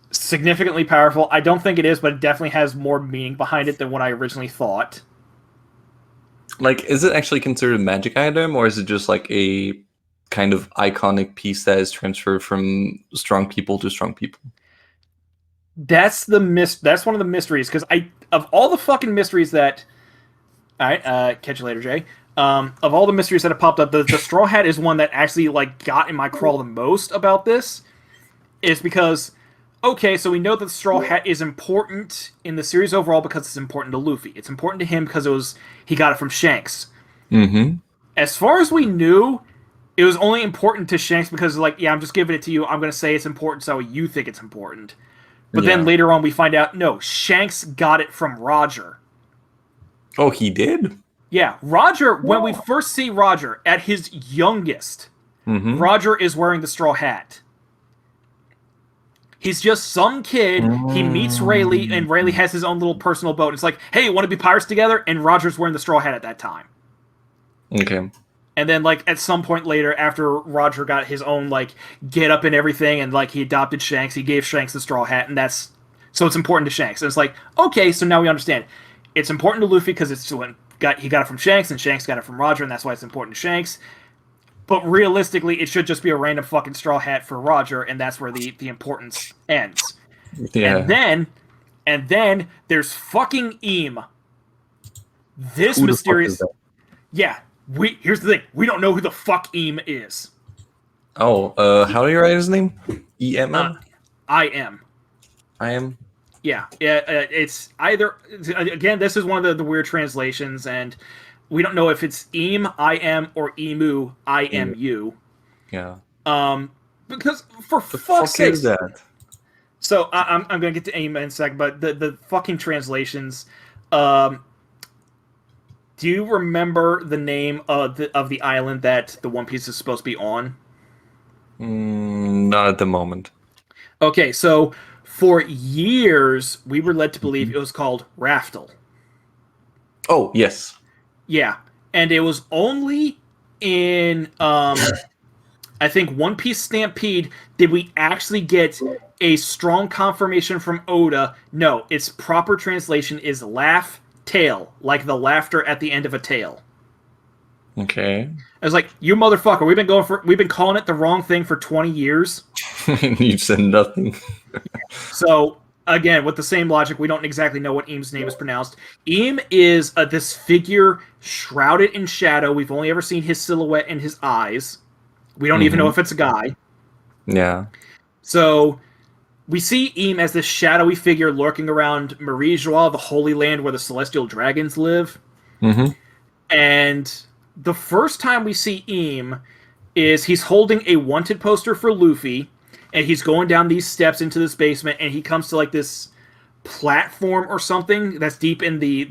significantly powerful. I don't think it is, but it definitely has more meaning behind it than what I originally thought. Like, is it actually considered a magic item, or is it just like a kind of iconic piece that is transferred from strong people to strong people? That's that's one of the mysteries, because of all the fucking mysteries that... Alright, catch you later, Jay. Of all the mysteries that have popped up, the Straw Hat is one that actually like got in my crawl the most about this. Is because, okay, so we know that the Straw Hat is important in the series overall because it's important to Luffy. It's important to him because he got it from Shanks. Mm-hmm. As far as we knew, it was only important to Shanks because, like, yeah, I'm just giving it to you. I'm going to say it's important so you think it's important. But then later on we find out, no, Shanks got it from Roger. Oh, he did? Yeah, Roger, when we first see Roger at his youngest, Roger is wearing the straw hat. He's just some kid. He meets Rayleigh, and Rayleigh has his own little personal boat. It's like, hey, want to be pirates together? And Roger's wearing the straw hat at that time. Okay. And then, like, at some point later, after Roger got his own, like, get-up and everything, and, like, he adopted Shanks, he gave Shanks the straw hat, and that's... So it's important to Shanks. And it's like, okay, so now we understand. It's important to Luffy because it's when he got it from Shanks, and Shanks got it from Roger, and that's why it's important to Shanks. But realistically, it should just be a random fucking straw hat for Roger, and that's where the importance ends. Yeah. And then there's fucking Eam. This Who mysterious... The fuck is that? Yeah. Here's the thing. We don't know who the fuck Eam is. Oh, how do you write his name? E-M-M? I-M. I-M? Yeah. It's either... Again, this is one of the weird translations, and we don't know if it's Eam, I-M, or Emu, I-M-U. Yeah. Because, for The fuck's fuck sake... is that? So, I'm going to get to Eam in a second, but the fucking translations... Do you remember the name of the island that the One Piece is supposed to be on? Not at the moment. Okay, so for years we were led to believe it was called Raftel. Oh, yes. Yeah, and it was only in I think One Piece Stampede did we actually get a strong confirmation from Oda. No, its proper translation is laugh tail, like the laughter at the end of a tale. Okay. I was like, you motherfucker, we've been calling it the wrong thing for 20 years. You said nothing. So again, with the same logic, we don't exactly know what Eam's name is pronounced. Eam is this figure shrouded in shadow. We've only ever seen his silhouette and his eyes. We don't even know if it's a guy. Yeah. So we see Eam as this shadowy figure lurking around Marie Joie, the Holy Land where the celestial dragons live. Mm-hmm. And the first time we see Eam is he's holding a wanted poster for Luffy, and he's going down these steps into this basement, and he comes to like this platform or something that's deep in the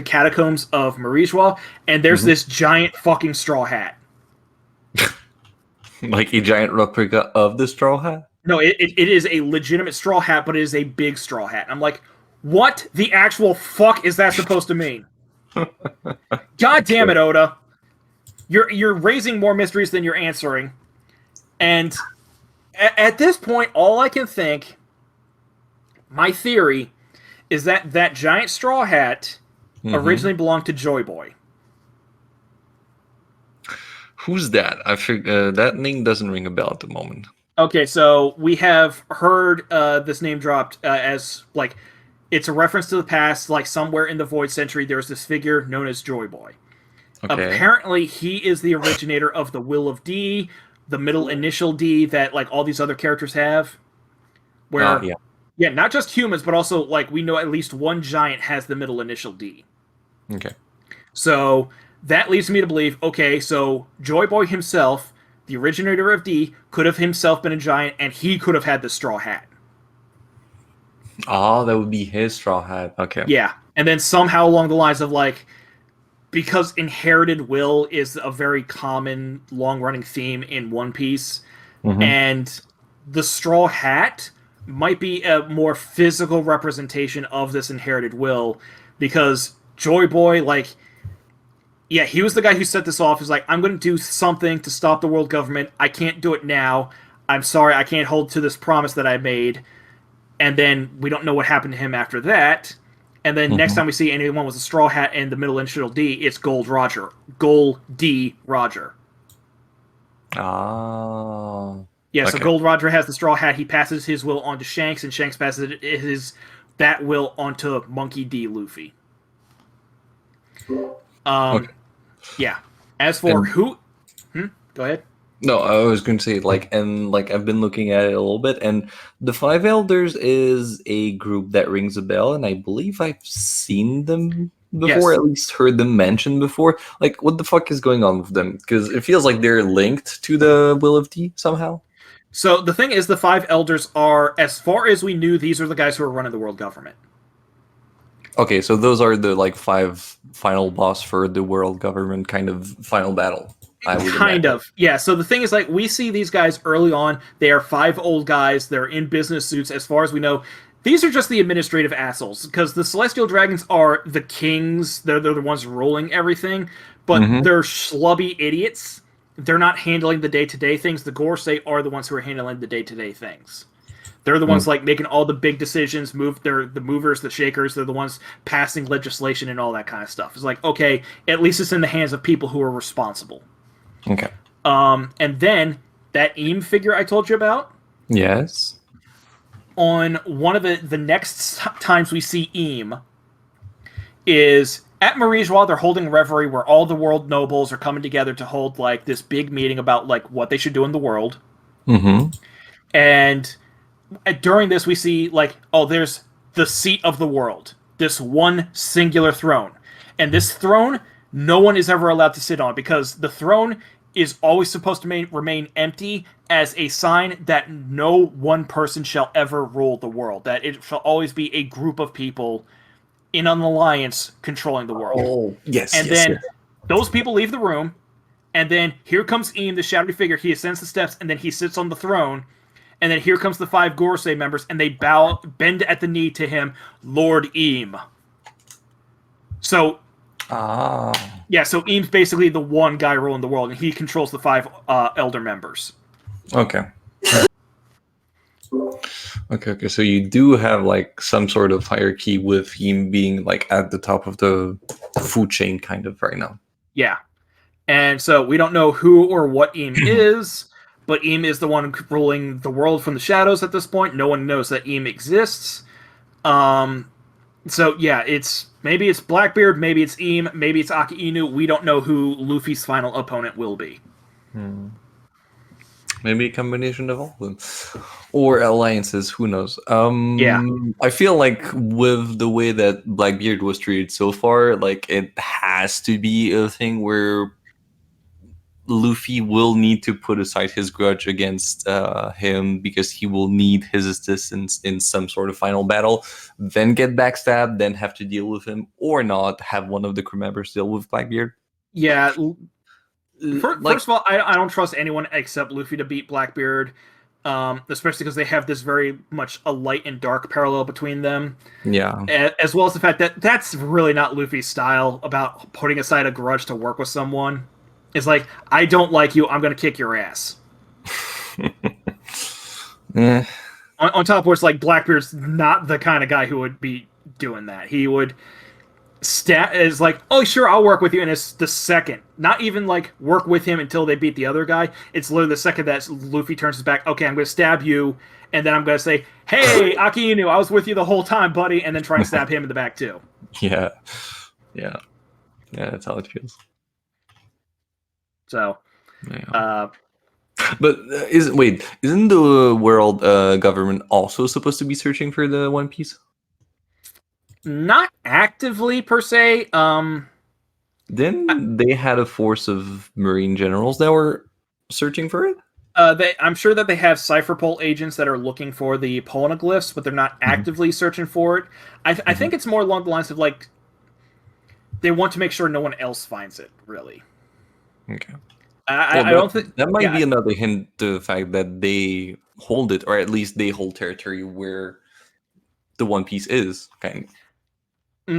catacombs of Marie Joie, and there's this giant fucking straw hat. Like a giant replica of the straw hat? No, it is a legitimate straw hat, but it is a big straw hat. I'm like, what the actual fuck is that supposed to mean? God damn it, Oda. You're raising more mysteries than you're answering. And at this point, all I can think, my theory, is that that giant straw hat originally belonged to Joy Boy. Who's that? I figure that name doesn't ring a bell at the moment. Okay, so we have heard this name dropped as, like, it's a reference to the past, like somewhere in the Void Century there's this figure known as Joy Boy. Okay. Apparently, he is the originator of the Will of D, the middle initial D that, like, all these other characters have. Where, yeah, not just humans, but also, like, we know at least one giant has the middle initial D. Okay. So that leads me to believe, okay, so Joy Boy himself, the originator of D, could have himself been a giant, and he could have had the straw hat. Oh, that would be his straw hat. Okay. Yeah, and then somehow along the lines of, like, because inherited will is a very common long-running theme in One Piece, and the straw hat might be a more physical representation of this inherited will, because Joy Boy, like, yeah, he was the guy who set this off. He's like, I'm going to do something to stop the world government. I can't do it now. I'm sorry, I can't hold to this promise that I made. And then we don't know what happened to him after that. And then next time we see anyone with a straw hat and the middle initial D, it's Gold Roger. Gold D Roger. Oh. Yeah, so Gold Roger has the straw hat. He passes his will on to Shanks, and Shanks passes that will onto Monkey D. Luffy. Yeah. As for who... Go ahead. No, I was going to say, like, and like I've been looking at it a little bit, and the Five Elders is a group that rings a bell, and I believe I've seen them before, at least heard them mentioned before. Like, what the fuck is going on with them? Because it feels like they're linked to the Will of D somehow. So the thing is, the Five Elders are, as far as we knew, these are the guys who are running the world government. Okay, so those are the, like, 5 final boss for the world government kind of final battle. Kind of. Yeah, so the thing is, like, we see these guys early on. They are 5 old guys. They're in business suits. As far as we know, these are just the administrative assholes, because the Celestial Dragons are the kings. They're the ones ruling everything, but they're schlubby idiots. They're not handling the day-to-day things. The Gorsei are the ones who are handling the day-to-day things. They're the ones, like, making all the big decisions. They're the movers, the shakers. They're the ones passing legislation and all that kind of stuff. It's like, okay, at least it's in the hands of people who are responsible. Okay. And then that Eam figure I told you about. Yes. On one of the next times we see Eam is at Marie Joie. They're holding a reverie where all the world nobles are coming together to hold, like, this big meeting about, like, what they should do in the world. And during this we see, like, oh, there's the seat of the world, this one singular throne, and this throne no one is ever allowed to sit on, because the throne is always supposed to remain empty as a sign that no one person shall ever rule the world, that it shall always be a group of people in an alliance controlling the world. Oh, yes. And then those people leave the room, and then here comes Eam, the shadowy figure. He ascends the steps, and then he sits on the throne. And then here comes the 5 Gorsei members, and they bend at the knee to him, Lord Eam. So Ah. yeah, so Eam's basically the one guy ruling the world, and he controls the 5 elder members. Okay. Okay. So you do have like some sort of hierarchy with him being like at the top of the food chain, kind of right now. Yeah. And so we don't know who or what Eam is, but Eam is the one ruling the world from the shadows at this point. No one knows that Eam exists. So yeah, maybe it's Blackbeard, maybe it's Eam, maybe it's Aki Inu. We don't know who Luffy's final opponent will be. Maybe a combination of all of them. Or alliances, who knows? Yeah. I feel like with the way that Blackbeard was treated so far, like it has to be a thing where Luffy will need to put aside his grudge against him because he will need his assistance in some sort of final battle, then get backstabbed, then have to deal with him, or not have one of the crew members deal with Blackbeard. Yeah. Like, First of all, I don't trust anyone except Luffy to beat Blackbeard, especially because they have this very much a light and dark parallel between them. yeah. As well as the fact that that's really not Luffy's style about putting aside a grudge to work with someone. It's like, I don't like you, I'm going to kick your ass. On top of which, like, Blackbeard's not the kind of guy who would be doing that. He would is like, oh, sure, I'll work with you, and it's the second. Not even, like, work with him until they beat the other guy. It's literally the second that Luffy turns his back, okay, I'm going to stab you, and then I'm going to say, hey, Aki Inu, I was with you the whole time, buddy, and then try and stab him in the back, too. Yeah, that's how it feels. So, yeah. But isn't the world government also supposed to be searching for the One Piece? Not actively per se. Then they had a force of Marine generals that were searching for it. I'm sure that they have Cypherpol agents that are looking for the poneglyphs, but they're not actively searching for it. I think it's more along the lines of like they want to make sure no one else finds it. Really. Okay. I don't think that might be another hint to the fact that they hold it, or at least they hold territory where the One Piece is. Kind of.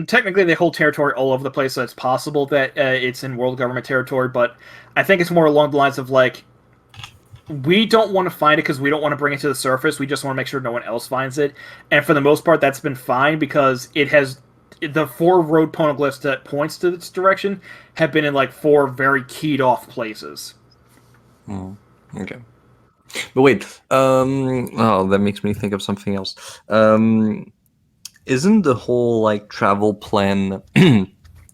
Technically, they hold territory all over the place, so it's possible that it's in world government territory. But I think it's more along the lines of like, we don't want to find it because we don't want to bring it to the surface. We just want to make sure no one else finds it. And for the most part, that's been fine because it has the 4 road poneglyphs that points to this direction have been in like 4 very keyed off places. Okay. But wait, that makes me think of something else. Isn't the whole like travel plan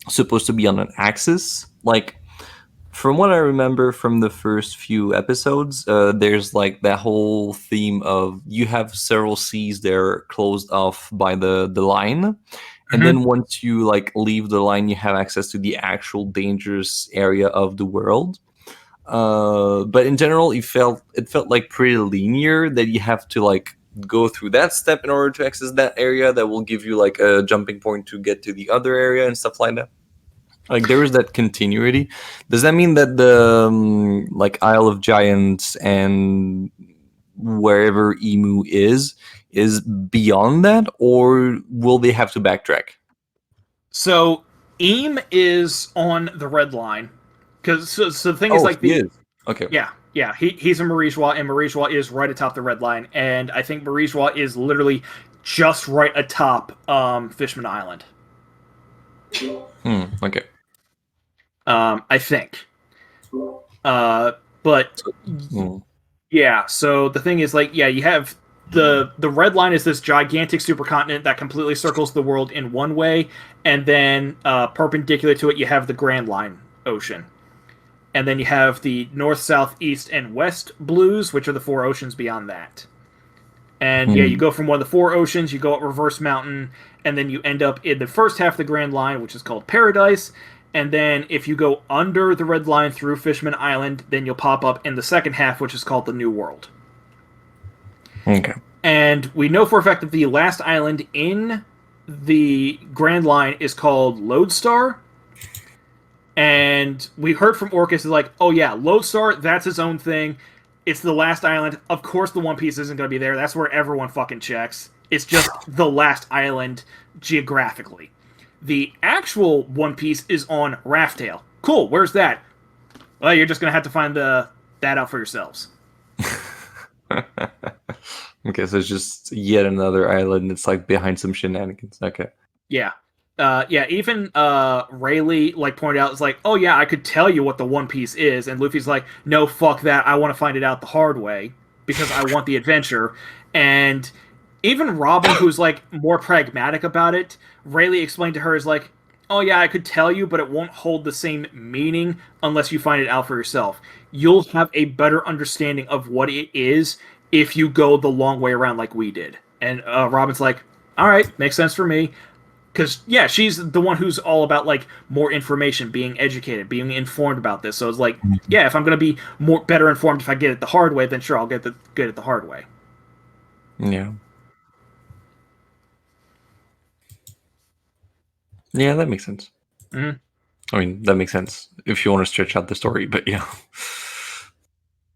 supposed to be on an axis? Like, from what I remember from the first few episodes, there's like that whole theme of you have several seas that are closed off by the line. And then once you like leave the line, you have access to the actual dangerous area of the world. But in general, it felt like pretty linear that you have to like go through that step in order to access that area that will give you like a jumping point to get to the other area and stuff like that. Like there is that continuity. Does that mean that the like Isle of Giants and wherever Emu is beyond that, or will they have to backtrack? So Eam is on the red line because so the thing is like he is. Okay. Yeah, he's in Marijois, and Marijois is right atop the red line, and I think Marijois is literally just right atop Fishman Island. Okay. I think. But yeah, so the thing is like, yeah, you have the red line is this gigantic supercontinent that completely circles the world in one way, and then perpendicular to it you have the Grand Line Ocean. And then you have the north, south, east, and west blues, which are the 4 oceans beyond that. And yeah, you go from one of the 4 oceans, you go up Reverse Mountain, and then you end up in the first half of the Grand Line, which is called Paradise. And then if you go under the red line through Fishman Island, then you'll pop up in the second half, which is called the New World. Okay. And we know for a fact that the last island in the Grand Line is called Lodestar. And we heard from Orcus is like, oh yeah, Lodestar, that's its own thing. It's the last island. Of course the One Piece isn't going to be there. That's where everyone fucking checks. It's just the last island geographically. The actual One Piece is on Raftail. Cool, where's that? Well, you're just going to have to find that out for yourselves. Okay, so it's just yet another island. It's like behind some shenanigans. Okay. Yeah. Even Rayleigh like pointed out, it's like, oh yeah, I could tell you what the One Piece is, and Luffy's like, no, fuck that, I want to find it out the hard way because I want the adventure. And even Robin, who's like more pragmatic about it, Rayleigh explained to her is like, oh yeah, I could tell you, but it won't hold the same meaning unless you find it out for yourself. You'll have a better understanding of what it is if you go the long way around like we did. And Robin's like, all right, makes sense for me. Because, yeah, she's the one who's all about, like, more information, being educated, being informed about this. So it's like, yeah, if I'm going to be better informed if I get it the hard way, then sure, I'll get it the hard way. Yeah. Yeah, that makes sense. Mm-hmm. I mean, that makes sense if you want to stretch out the story, but yeah.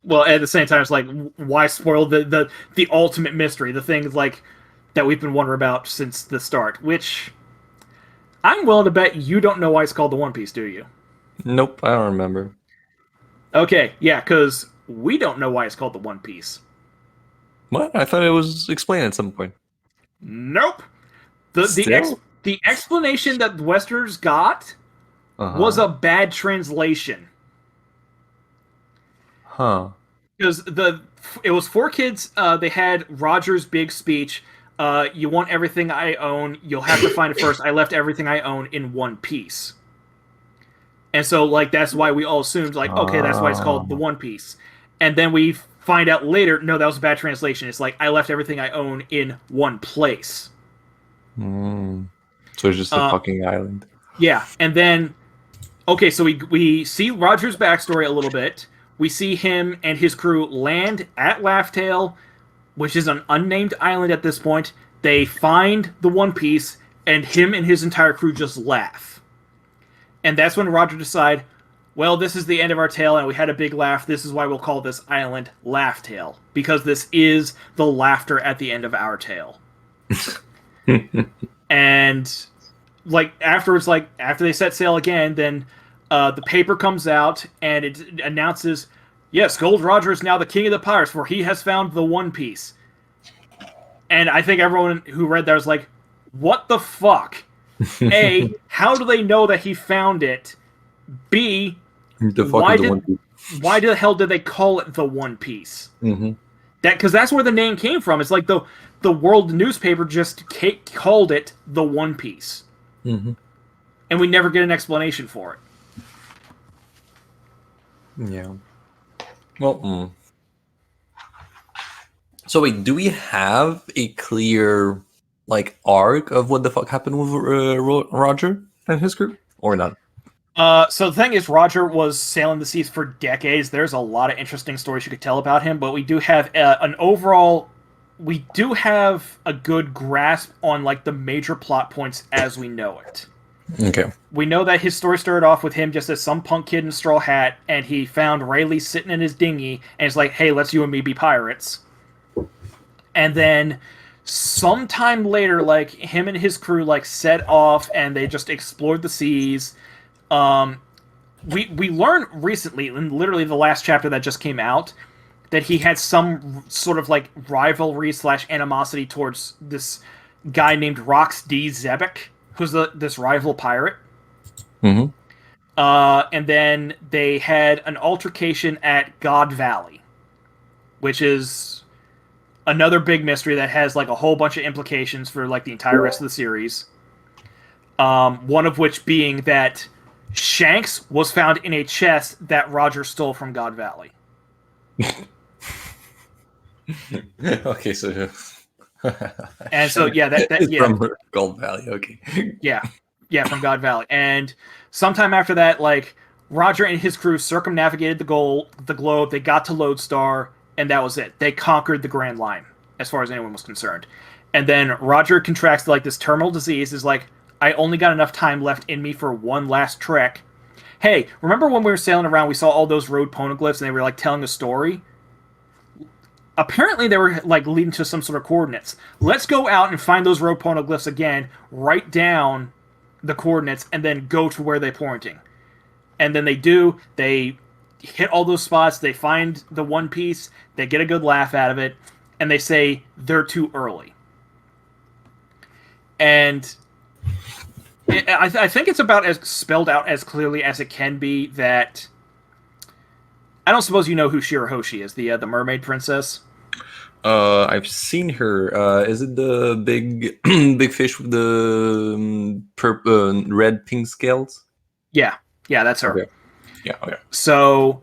Well, at the same time, it's like, why spoil the ultimate mystery, the things, like, that we've been wondering about since the start, which I'm willing to bet you don't know why it's called the One Piece, do you? Nope, I don't remember. Okay, yeah, because we don't know why it's called the One Piece. What? I thought it was explained at some point. Nope. Still? The explanation that the Westerners got was a bad translation. Huh. Because it was 4 kids. They had Roger's big speech. You want everything I own. You'll have to find it first. I left everything I own in one piece. And so, like, that's why we all assumed, like, okay, that's why it's called the One Piece. And then we find out later, no, that was a bad translation. It's like, I left everything I own in one place. So it's just a fucking island. Yeah, and then, okay, so we see Roger's backstory a little bit. We see him and his crew land at Laugh-Tale, which is an unnamed island at this point. They find the One Piece, and him and his entire crew just laugh. And that's when Roger decides, well, this is the end of our tale, and we had a big laugh. This is why we'll call this island Laugh-Tale, because this is the laughter at the end of our tale. And, like, afterwards, like, after they set sail again, then the paper comes out, and it announces, yes, Gold Roger is now the king of the pirates, for he has found the One Piece. And I think everyone who read that was like, what the fuck? A, how do they know that he found it? B, why the hell did they call it the One Piece? Mm-hmm. Because that's where the name came from. It's like the world newspaper just called it the One Piece. Mm-hmm. And we never get an explanation for it. Yeah. Well, So wait, do we have a clear, like, arc of what the fuck happened with Roger and his group? Or not? So the thing is, Roger was sailing the seas for decades. There's a lot of interesting stories you could tell about him, but we do have we do have a good grasp on, like, the major plot points as we know it. Okay. We know that his story started off with him just as some punk kid in a straw hat, and he found Rayleigh sitting in his dinghy, and it's like, hey, let's you and me be pirates. And then sometime later, like, him and his crew, like, set off, and they just explored the seas. We learned recently, in literally the last chapter that just came out, that he had some sort of, like, rivalry / animosity towards this guy named Rox D. Zebek, who's this rival pirate. Mm-hmm. And then they had an altercation at God Valley, which is another big mystery that has, like, a whole bunch of implications for, like, the entire rest of the series. One of which being that Shanks was found in a chest that Roger stole from God Valley. Okay, so And so, yeah, that yeah. From Gold Valley, okay. Yeah, from God Valley. And sometime after that, like, Roger and his crew circumnavigated the globe, they got to Lodestar, and that was it. They conquered the Grand Line, as far as anyone was concerned. And then Roger contracts, like, this terminal disease, is like, I only got enough time left in me for one last trek. Hey, remember when we were sailing around, we saw all those road poneglyphs, and they were, like, telling a story? Apparently they were, like, leading to some sort of coordinates. Let's go out and find those road poneglyphs again, write down the coordinates and then go to where they're pointing. And then they do. They hit all those spots. They find the One Piece. They get a good laugh out of it. And they say they're too early. And I think it's about as spelled out as clearly as it can be that... I don't suppose you know who Shirahoshi is, the mermaid princess? I've seen her. Is it the big big fish with the red pink scales? Yeah, that's her. Okay. Yeah, okay. So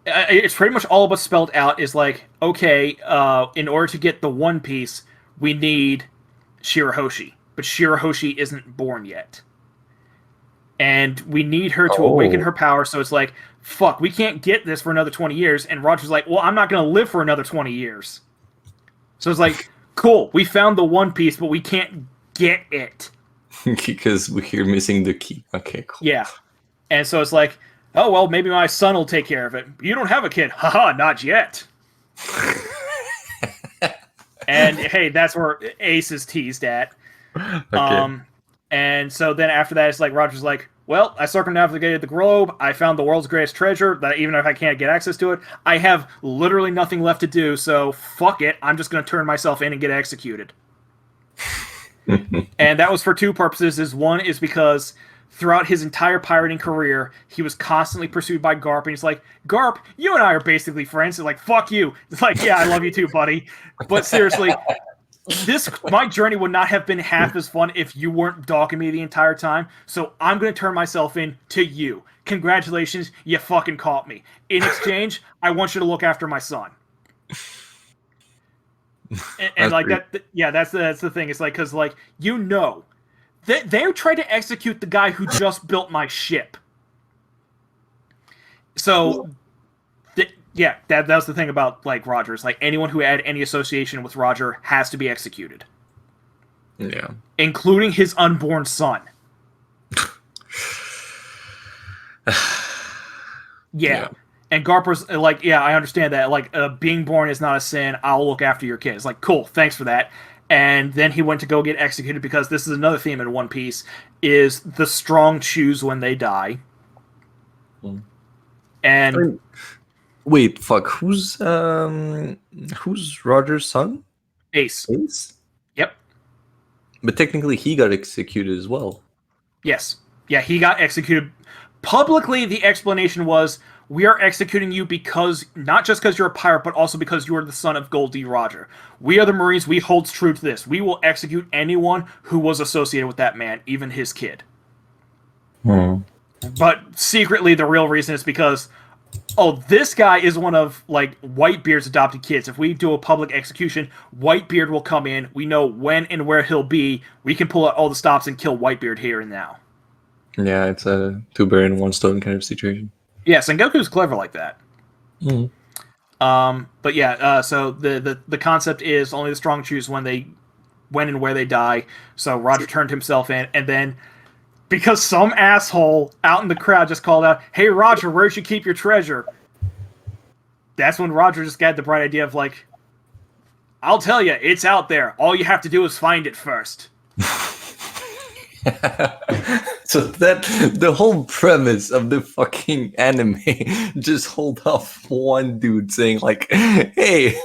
it's pretty much all of what's spelled out is like, okay, in order to get the One Piece, we need Shirahoshi. But Shirahoshi isn't born yet. And we need her to awaken her power, so it's like, fuck, we can't get this for another 20 years. And Roger's like, well, I'm not going to live for another 20 years. So it's like, cool, we found the One Piece, but we can't get it. Because we're missing the key. Okay, cool. Yeah. And so it's like, oh, well, maybe my son will take care of it. You don't have a kid. Haha, not yet. And hey, that's where Ace is teased at. Okay. And so then after that, it's like, Roger's like, well, I circumnavigated the globe. I found the world's greatest treasure. That even if I can't get access to it, I have literally nothing left to do. So fuck it. I'm just going to turn myself in and get executed. And that was for two purposes. One is because throughout his entire pirating career, he was constantly pursued by Garp. And he's like, Garp, you and I are basically friends. It's like, fuck you. It's like, yeah, I love you too, buddy. But seriously... my journey would not have been half as fun if you weren't dogging me the entire time. So I'm going to turn myself in to you. Congratulations, you fucking caught me. In exchange, I want you to look after my son. And like great. That's the thing. It's like, because like, you know, they tried to execute the guy who just built my ship. So. Yeah, that was the thing about like Roger's. Like anyone who had any association with Roger has to be executed. Yeah, including his unborn son. Yeah. And Garper's like, yeah, I understand that. Like, being born is not a sin. I'll look after your kids. Like, cool, thanks for that. And then he went to go get executed because this is another theme in One Piece: is the strong choose when they die. And. Wait, fuck. Who's Roger's son? Ace. Ace? Yep. But technically he got executed as well. Yes. Yeah, he got executed. Publicly, the explanation was, we are executing you because, not just because you're a pirate, but also because you are the son of Gold D. Roger. We are the Marines, we hold true to this. We will execute anyone who was associated with that man, even his kid. But secretly, the real reason is because... this guy is one of, like, Whitebeard's adopted kids. If we do a public execution, Whitebeard will come in. We know when and where he'll be. We can pull out all the stops and kill Whitebeard here and now. Yeah, it's a two bird and one stone kind of situation. Yeah, Sengoku's clever like that. But yeah, so the concept is only the strong choose when and where they die. So Roger turned himself in, and then... because some asshole out in the crowd just called out, hey, Roger, where'd you keep your treasure? That's when Roger just got the bright idea of like, I'll tell you, it's out there. All you have to do is find it first. So that the whole premise of the fucking anime just hold off one dude saying like, hey,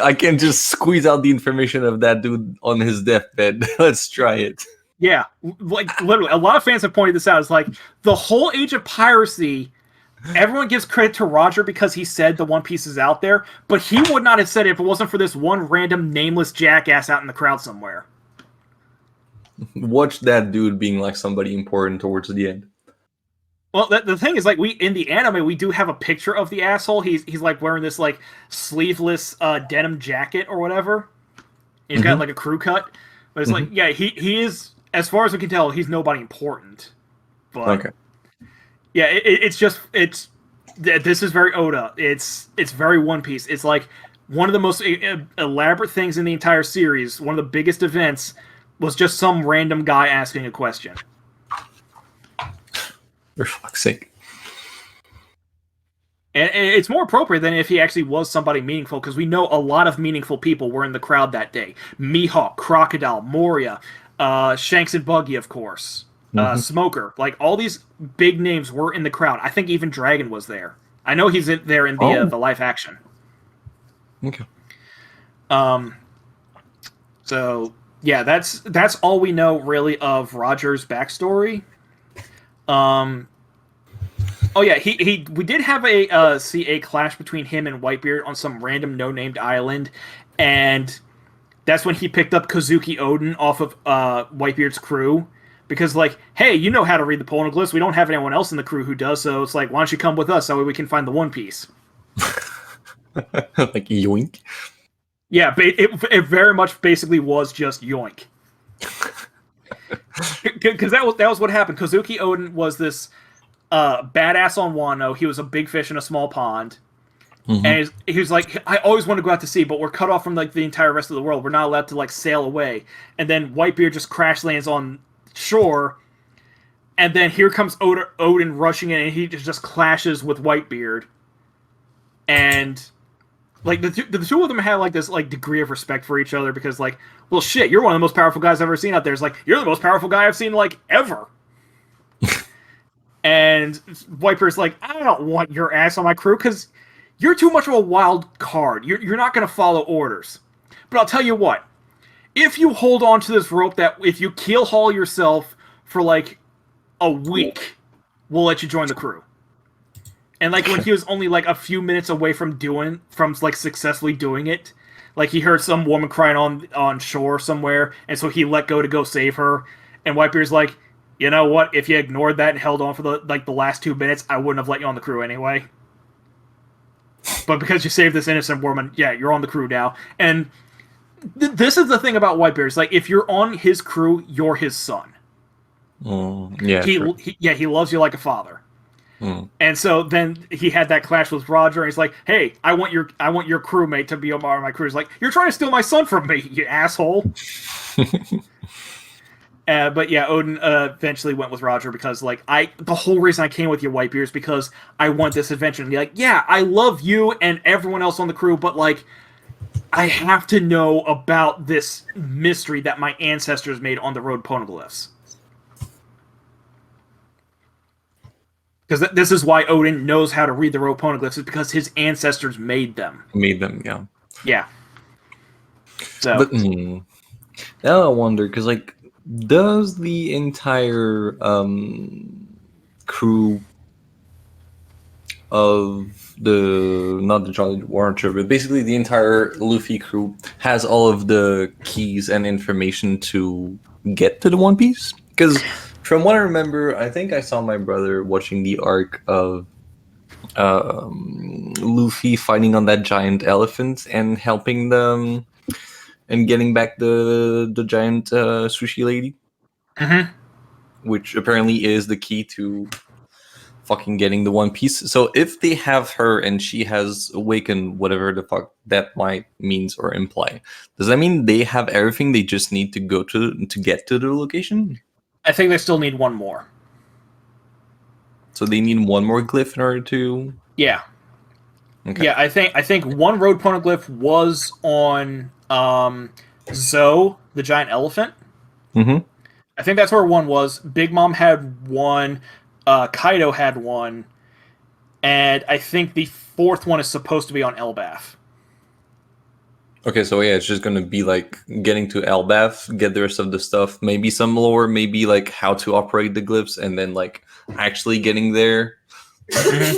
I can just squeeze out the information of that dude on his deathbed. Let's try it. Yeah, like literally, a lot of fans have pointed this out. It's like the whole age of piracy, everyone gives credit to Roger because he said the One Piece is out there, but he would not have said it if it wasn't for this one random nameless jackass out in the crowd somewhere. Watch that dude being like somebody important towards the end. Well, the thing is, like, in the anime, we do have a picture of the asshole. He's like wearing this like sleeveless denim jacket or whatever. He's got like a crew cut, but it's like, yeah, he is. As far as we can tell, he's nobody important. But okay. Yeah, this is very Oda. It's very One Piece. It's like one of the most elaborate things in the entire series. One of the biggest events was just some random guy asking a question. For fuck's sake. And it's more appropriate than if he actually was somebody meaningful, because we know a lot of meaningful people were in the crowd that day. Mihawk, Crocodile, Moria, Shanks and Buggy, of course. Smoker. Like, all these big names were in the crowd. I think even Dragon was there. I know he's there in the live action. Okay. So yeah, that's all we know really of Roger's backstory. Oh yeah, we did have see a clash between him and Whitebeard on some random no-named island, and that's when he picked up Kazuki Odin off of Whitebeard's crew. Because, like, hey, you know how to read the poneglyphs. We don't have anyone else in the crew who does, so it's like, why don't you come with us so we can find the One Piece? Like, yoink. Yeah, it very much basically was just yoink. Because that was what happened. Kazuki Odin was this badass on Wano. He was a big fish in a small pond. Mm-hmm. And he was like, I always want to go out to sea, but we're cut off from like the entire rest of the world. We're not allowed to like sail away. And then Whitebeard just crash lands on shore, and then here comes Odin rushing in, and he just clashes with Whitebeard. And like the two of them had like this like degree of respect for each other, because like, well, shit, you're one of the most powerful guys I've ever seen out there. It's like, you're the most powerful guy I've seen like ever. And Whitebeard's like, I don't want your ass on my crew because you're too much of a wild card. You're not going to follow orders. But I'll tell you what. If you hold on to this rope, that if you keel haul yourself for like a week, we'll let you join the crew. And like when he was only like a few minutes away from like successfully doing it, like he heard some woman crying on shore somewhere, and so he let go to go save her. And Whitebeard's like, you know what? If you ignored that and held on for the last 2 minutes, I wouldn't have let you on the crew anyway. But because you saved this innocent woman, yeah, you're on the crew now. And this is the thing about Whitebeard. It's like, if you're on his crew, you're his son. Yeah, he loves you like a father. And so then he had that clash with Roger, and he's like, "Hey, I want your crewmate to be on my crew." He's like, "You're trying to steal my son from me, you asshole." But yeah, Odin eventually went with Roger because like the whole reason I came with you, Whitebeard, is because I want this adventure. And be like, yeah, I love you and everyone else on the crew, but like, I have to know about this mystery that my ancestors made on the road poneglyphs. Because this is why Odin knows how to read the road poneglyphs, is because his ancestors made them. Yeah. Yeah. So. But now I wonder, because like, does the entire crew of not the Jolly Rancher, but basically the entire Luffy crew has all of the keys and information to get to the One Piece? Because from what I remember, I think I saw my brother watching the arc of Luffy fighting on that giant elephant and helping them and getting back the giant sushi lady. Mm-hmm. Which apparently is the key to fucking getting the One Piece. So if they have her and she has awakened, whatever the fuck that might means or imply, does that mean they have everything they just need to go to get to the location? I think they still need one more. So they need one more glyph in order to... Yeah. Okay. Yeah, I think one road poneglyph was on Zoe, the giant elephant. Mm-hmm. I think that's where one was. Big Mom had one. Kaido had one. And I think the fourth one is supposed to be on Elbaf. Okay, so yeah, it's just going to be like getting to Elbaf, get the rest of the stuff, maybe some lore, maybe like how to operate the glyphs, and then like actually getting there,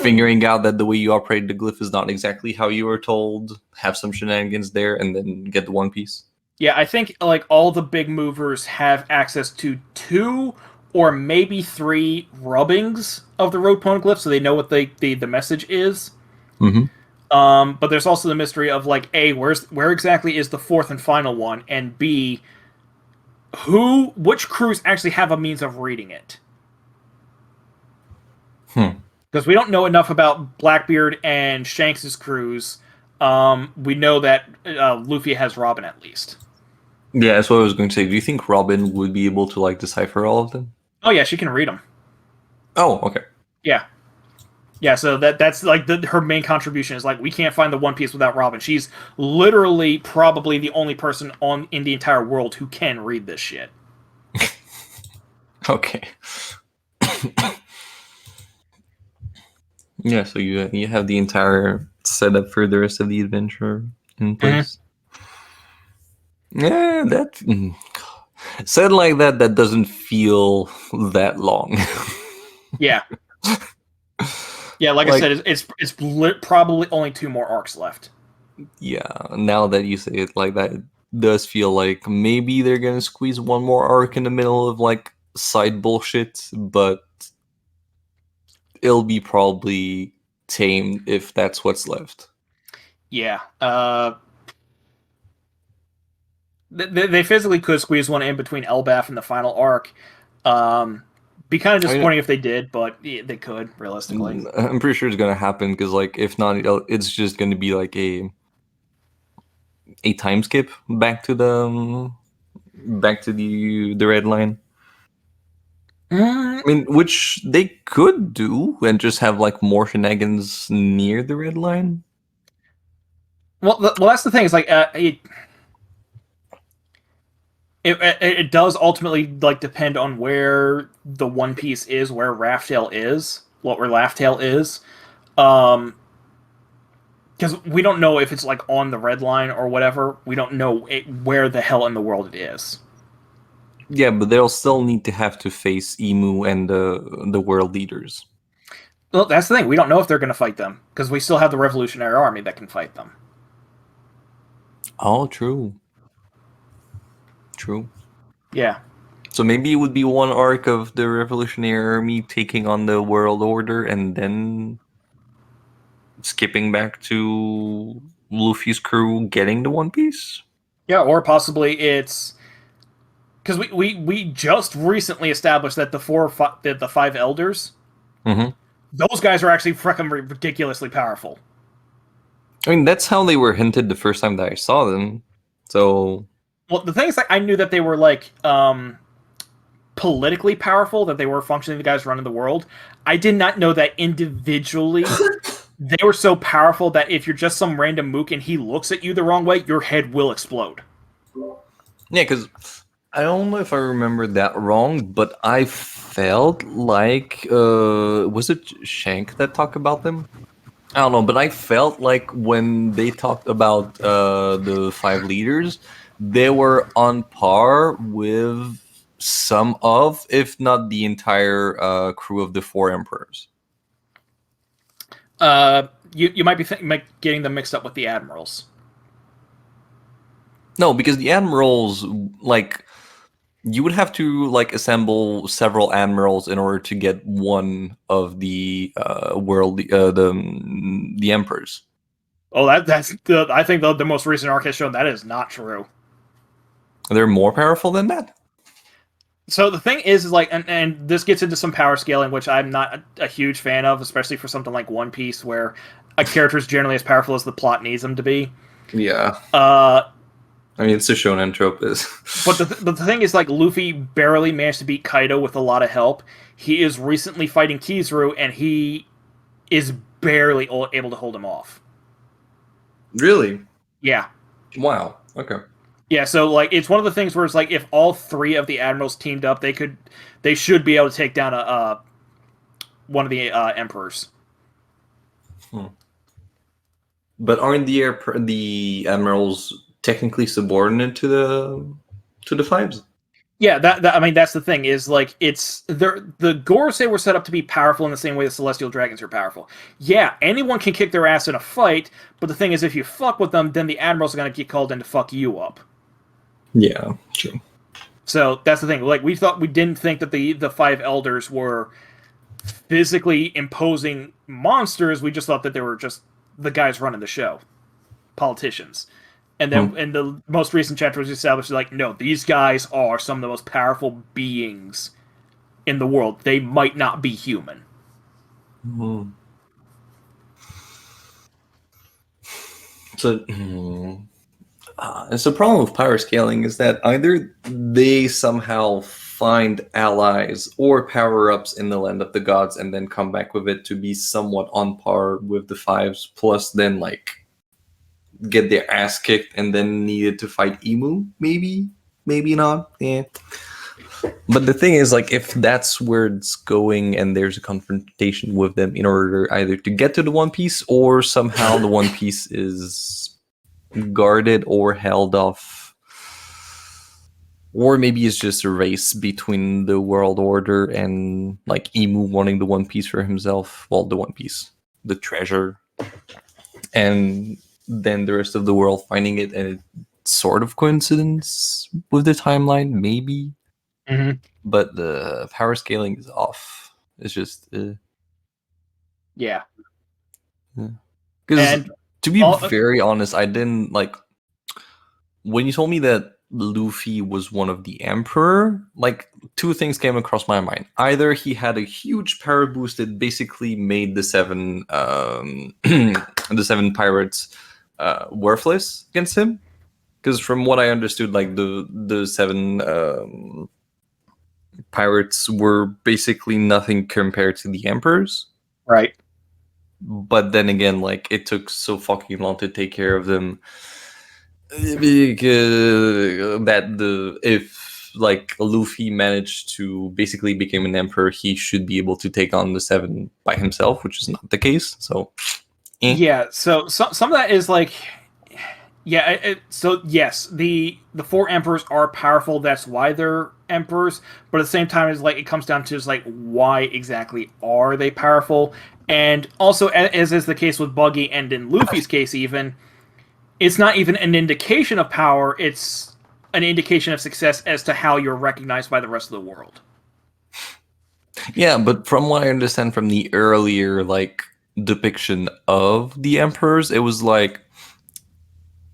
figuring out that the way you operate the glyph is not exactly how you were told, have some shenanigans there, and then get the One Piece. Yeah, I think like all the big movers have access to 2 or maybe 3 rubbings of the road poneglyph, so they know what the message is. Mm-hmm. But there's also the mystery of like, A, where exactly is the 4th and final one, and B, which crews actually have a means of reading it. Because we don't know enough about Blackbeard and Shanks' crews. We know that Luffy has Robin at least. Yeah, that's what I was going to say. Do you think Robin would be able to like decipher all of them? Oh yeah, she can read them. Oh, okay. Yeah. Yeah, so that's like her main contribution is like, we can't find the One Piece without Robin. She's literally probably the only person in the entire world who can read this shit. Okay. Yeah, so you have the entire setup for the rest of the adventure in place. Yeah, that said like that, that doesn't feel that long. Yeah. Yeah, like I Like, said, probably only 2 more arcs left. yeah, now that you say it like that, it does feel like maybe they're gonna squeeze one more arc in the middle of like side bullshit, but it'll be probably tamed if that's what's left. Yeah. They physically could squeeze one in between Elbaf and the final arc. Be kind of disappointing if they did, but yeah, they could realistically. I'm pretty sure it's gonna happen because, like, if not, it's just gonna be like a time skip back to the red line. I mean, which they could do and just have like more shenanigans near the red line. Well, that's the thing. Is like it does ultimately like depend on where the One Piece is, where Raftail is, where Laugh-Tale is, because we don't know if it's like on the red line or whatever. We don't know where the hell in the world it is. Yeah, but they'll still need to have to face Emu and the world leaders. Well, that's the thing. We don't know if they're going to fight them because we still have the Revolutionary Army that can fight them. Oh, true. True. Yeah. So maybe it would be one arc of the Revolutionary Army taking on the World Order and then skipping back to Luffy's crew getting the One Piece? Yeah, or possibly it's because we just recently established that the 5 elders, those guys are actually freaking ridiculously powerful. I mean, that's how they were hinted the first time that I saw them. So, well, the thing is, like, I knew that they were like politically powerful, that they were functioning the guys running the world. I did not know that individually they were so powerful that if you're just some random mook and he looks at you the wrong way, your head will explode. yeah, because I don't know if I remember that wrong, but I felt like was it Shank that talked about them? I don't know, but I felt like when they talked about the 5 leaders, they were on par with some of, if not the entire crew of the 4 emperors. You might be getting them mixed up with the admirals. No, because the admirals, like, you would have to like assemble several admirals in order to get one of the the emperors. Oh, that's I think the most recent arc has shown that is not true. They're more powerful than that. So the thing is like, and this gets into some power scaling, which I'm not a huge fan of, especially for something like One Piece, where a character is generally as powerful as the plot needs them to be. Yeah. I mean, it's a shonen trope. Is but the thing is, like, Luffy barely managed to beat Kaido with a lot of help. He is recently fighting Kizaru, and he is barely able to hold him off. Really? Yeah. Wow. Okay. Yeah, so like it's one of the things where it's like if all 3 of the admirals teamed up, they should be able to take down one of the emperors. But aren't the admirals technically subordinate to the 5s? Yeah, that I mean that's the thing is like it's the Gorosei were set up to be powerful in the same way the Celestial Dragons are powerful. Yeah, anyone can kick their ass in a fight, but the thing is if you fuck with them, then the admirals are gonna get called in to fuck you up. Yeah, true. So that's the thing. Like we didn't think that the 5 elders were physically imposing monsters. We just thought that they were just the guys running the show, politicians. And then in the most recent chapter was established like, no, these guys are some of the most powerful beings in the world. They might not be human. So it's the problem with power scaling is that either they somehow find allies or power-ups in the land of the gods and then come back with it to be somewhat on par with the 5s, plus then like get their ass kicked and then needed to fight Emu, maybe not. Yeah. But the thing is, like, if that's where it's going and there's a confrontation with them in order either to get to the One Piece or somehow the One Piece is guarded or held off, or maybe it's just a race between the world order and like Emu wanting the One Piece for himself, well, the One Piece, the treasure, and then the rest of the world finding it, and it's sort of coincidence with the timeline, maybe. Mhm. But the power scaling is off. It's just Yeah. because And to be all- very honest, I didn't like when you told me that Luffy was one of the Emperor. Like two things came across my mind. Either he had a huge power boost that basically made the the seven pirates worthless against him. Because from what I understood, like the seven pirates were basically nothing compared to the Emperors. right. But then again, like it took so fucking long to take care of them that if like Luffy managed to basically become an emperor, he should be able to take on the seven by himself, which is not the case. So Yeah. So some of that is like, yeah. So yes, the four emperors are powerful. That's why they're emperors. But at the same time, it's like it comes down to just like why exactly are they powerful? And also, as is the case with Buggy and in Luffy's case, even it's not even an indication of power. It's an indication of success as to how you're recognized by the rest of the world. yeah, but from what I understand from the earlier like depiction of the emperors, it was like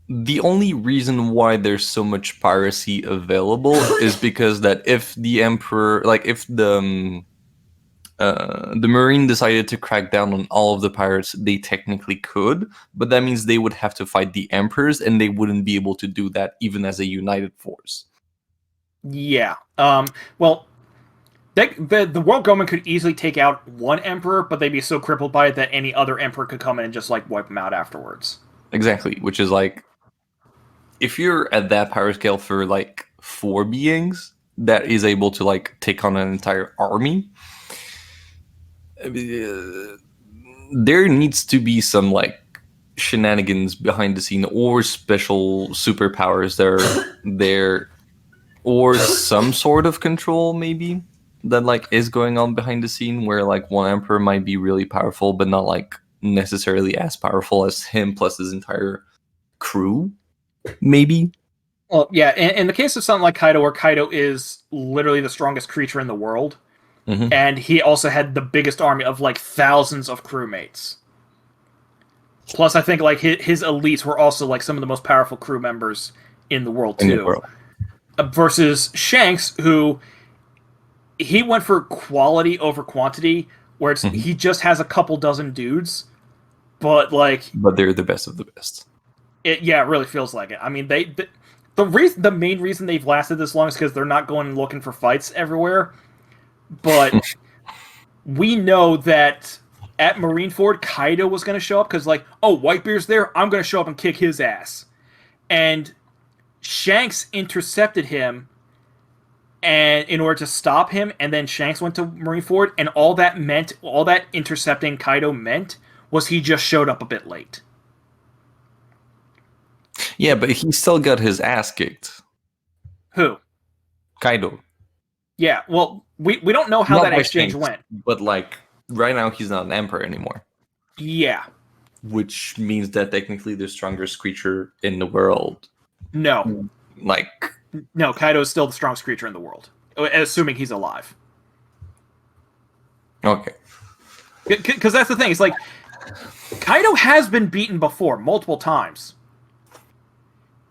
the only reason why there's so much piracy available is because that if the emperor, like if the Marine decided to crack down on all of the pirates, they technically could, but that means they would have to fight the emperors, and they wouldn't be able to do that even as a united force. Yeah. Well, the world government could easily take out one emperor, but they'd be so crippled by it that any other emperor could come in and just like wipe them out afterwards. Exactly, which is like, if you're at that power scale for like 4 beings that is able to like take on an entire army, there needs to be some like shenanigans behind the scene or special superpowers that are there, or some sort of control maybe that like is going on behind the scene where like one emperor might be really powerful but not like necessarily as powerful as him plus his entire crew, maybe. Well, yeah. In the case of something like Kaido, where Kaido is literally the strongest creature in the world, Mhm. and he also had the biggest army of like thousands of crewmates. Plus, I think like his elites were also like some of the most powerful crew members in the world too. In the world. Versus Shanks, who he went for quality over quantity, where it's he just has a couple dozen dudes, but like But they're the best of the best. it really feels like it. I mean, the main reason they've lasted this long is because they're not going looking for fights everywhere. But we know that at Marineford, Kaido was going to show up because, like, oh, Whitebeard's there. I'm going to show up and kick his ass. And Shanks intercepted him, and in order to stop him, and then Shanks went to Marineford, and all that intercepting Kaido meant was he just showed up a bit late. Yeah, but he still got his ass kicked. Who? Kaido. Yeah, well, we don't know how Not that by exchange Shanks, went. but like right now he's not an emperor anymore. Yeah. Which means that technically the strongest creature in the world. No. Like, No, Kaido is still the strongest creature in the world, assuming he's alive. okay. Because that's the thing. It's like, Kaido has been beaten before, multiple times.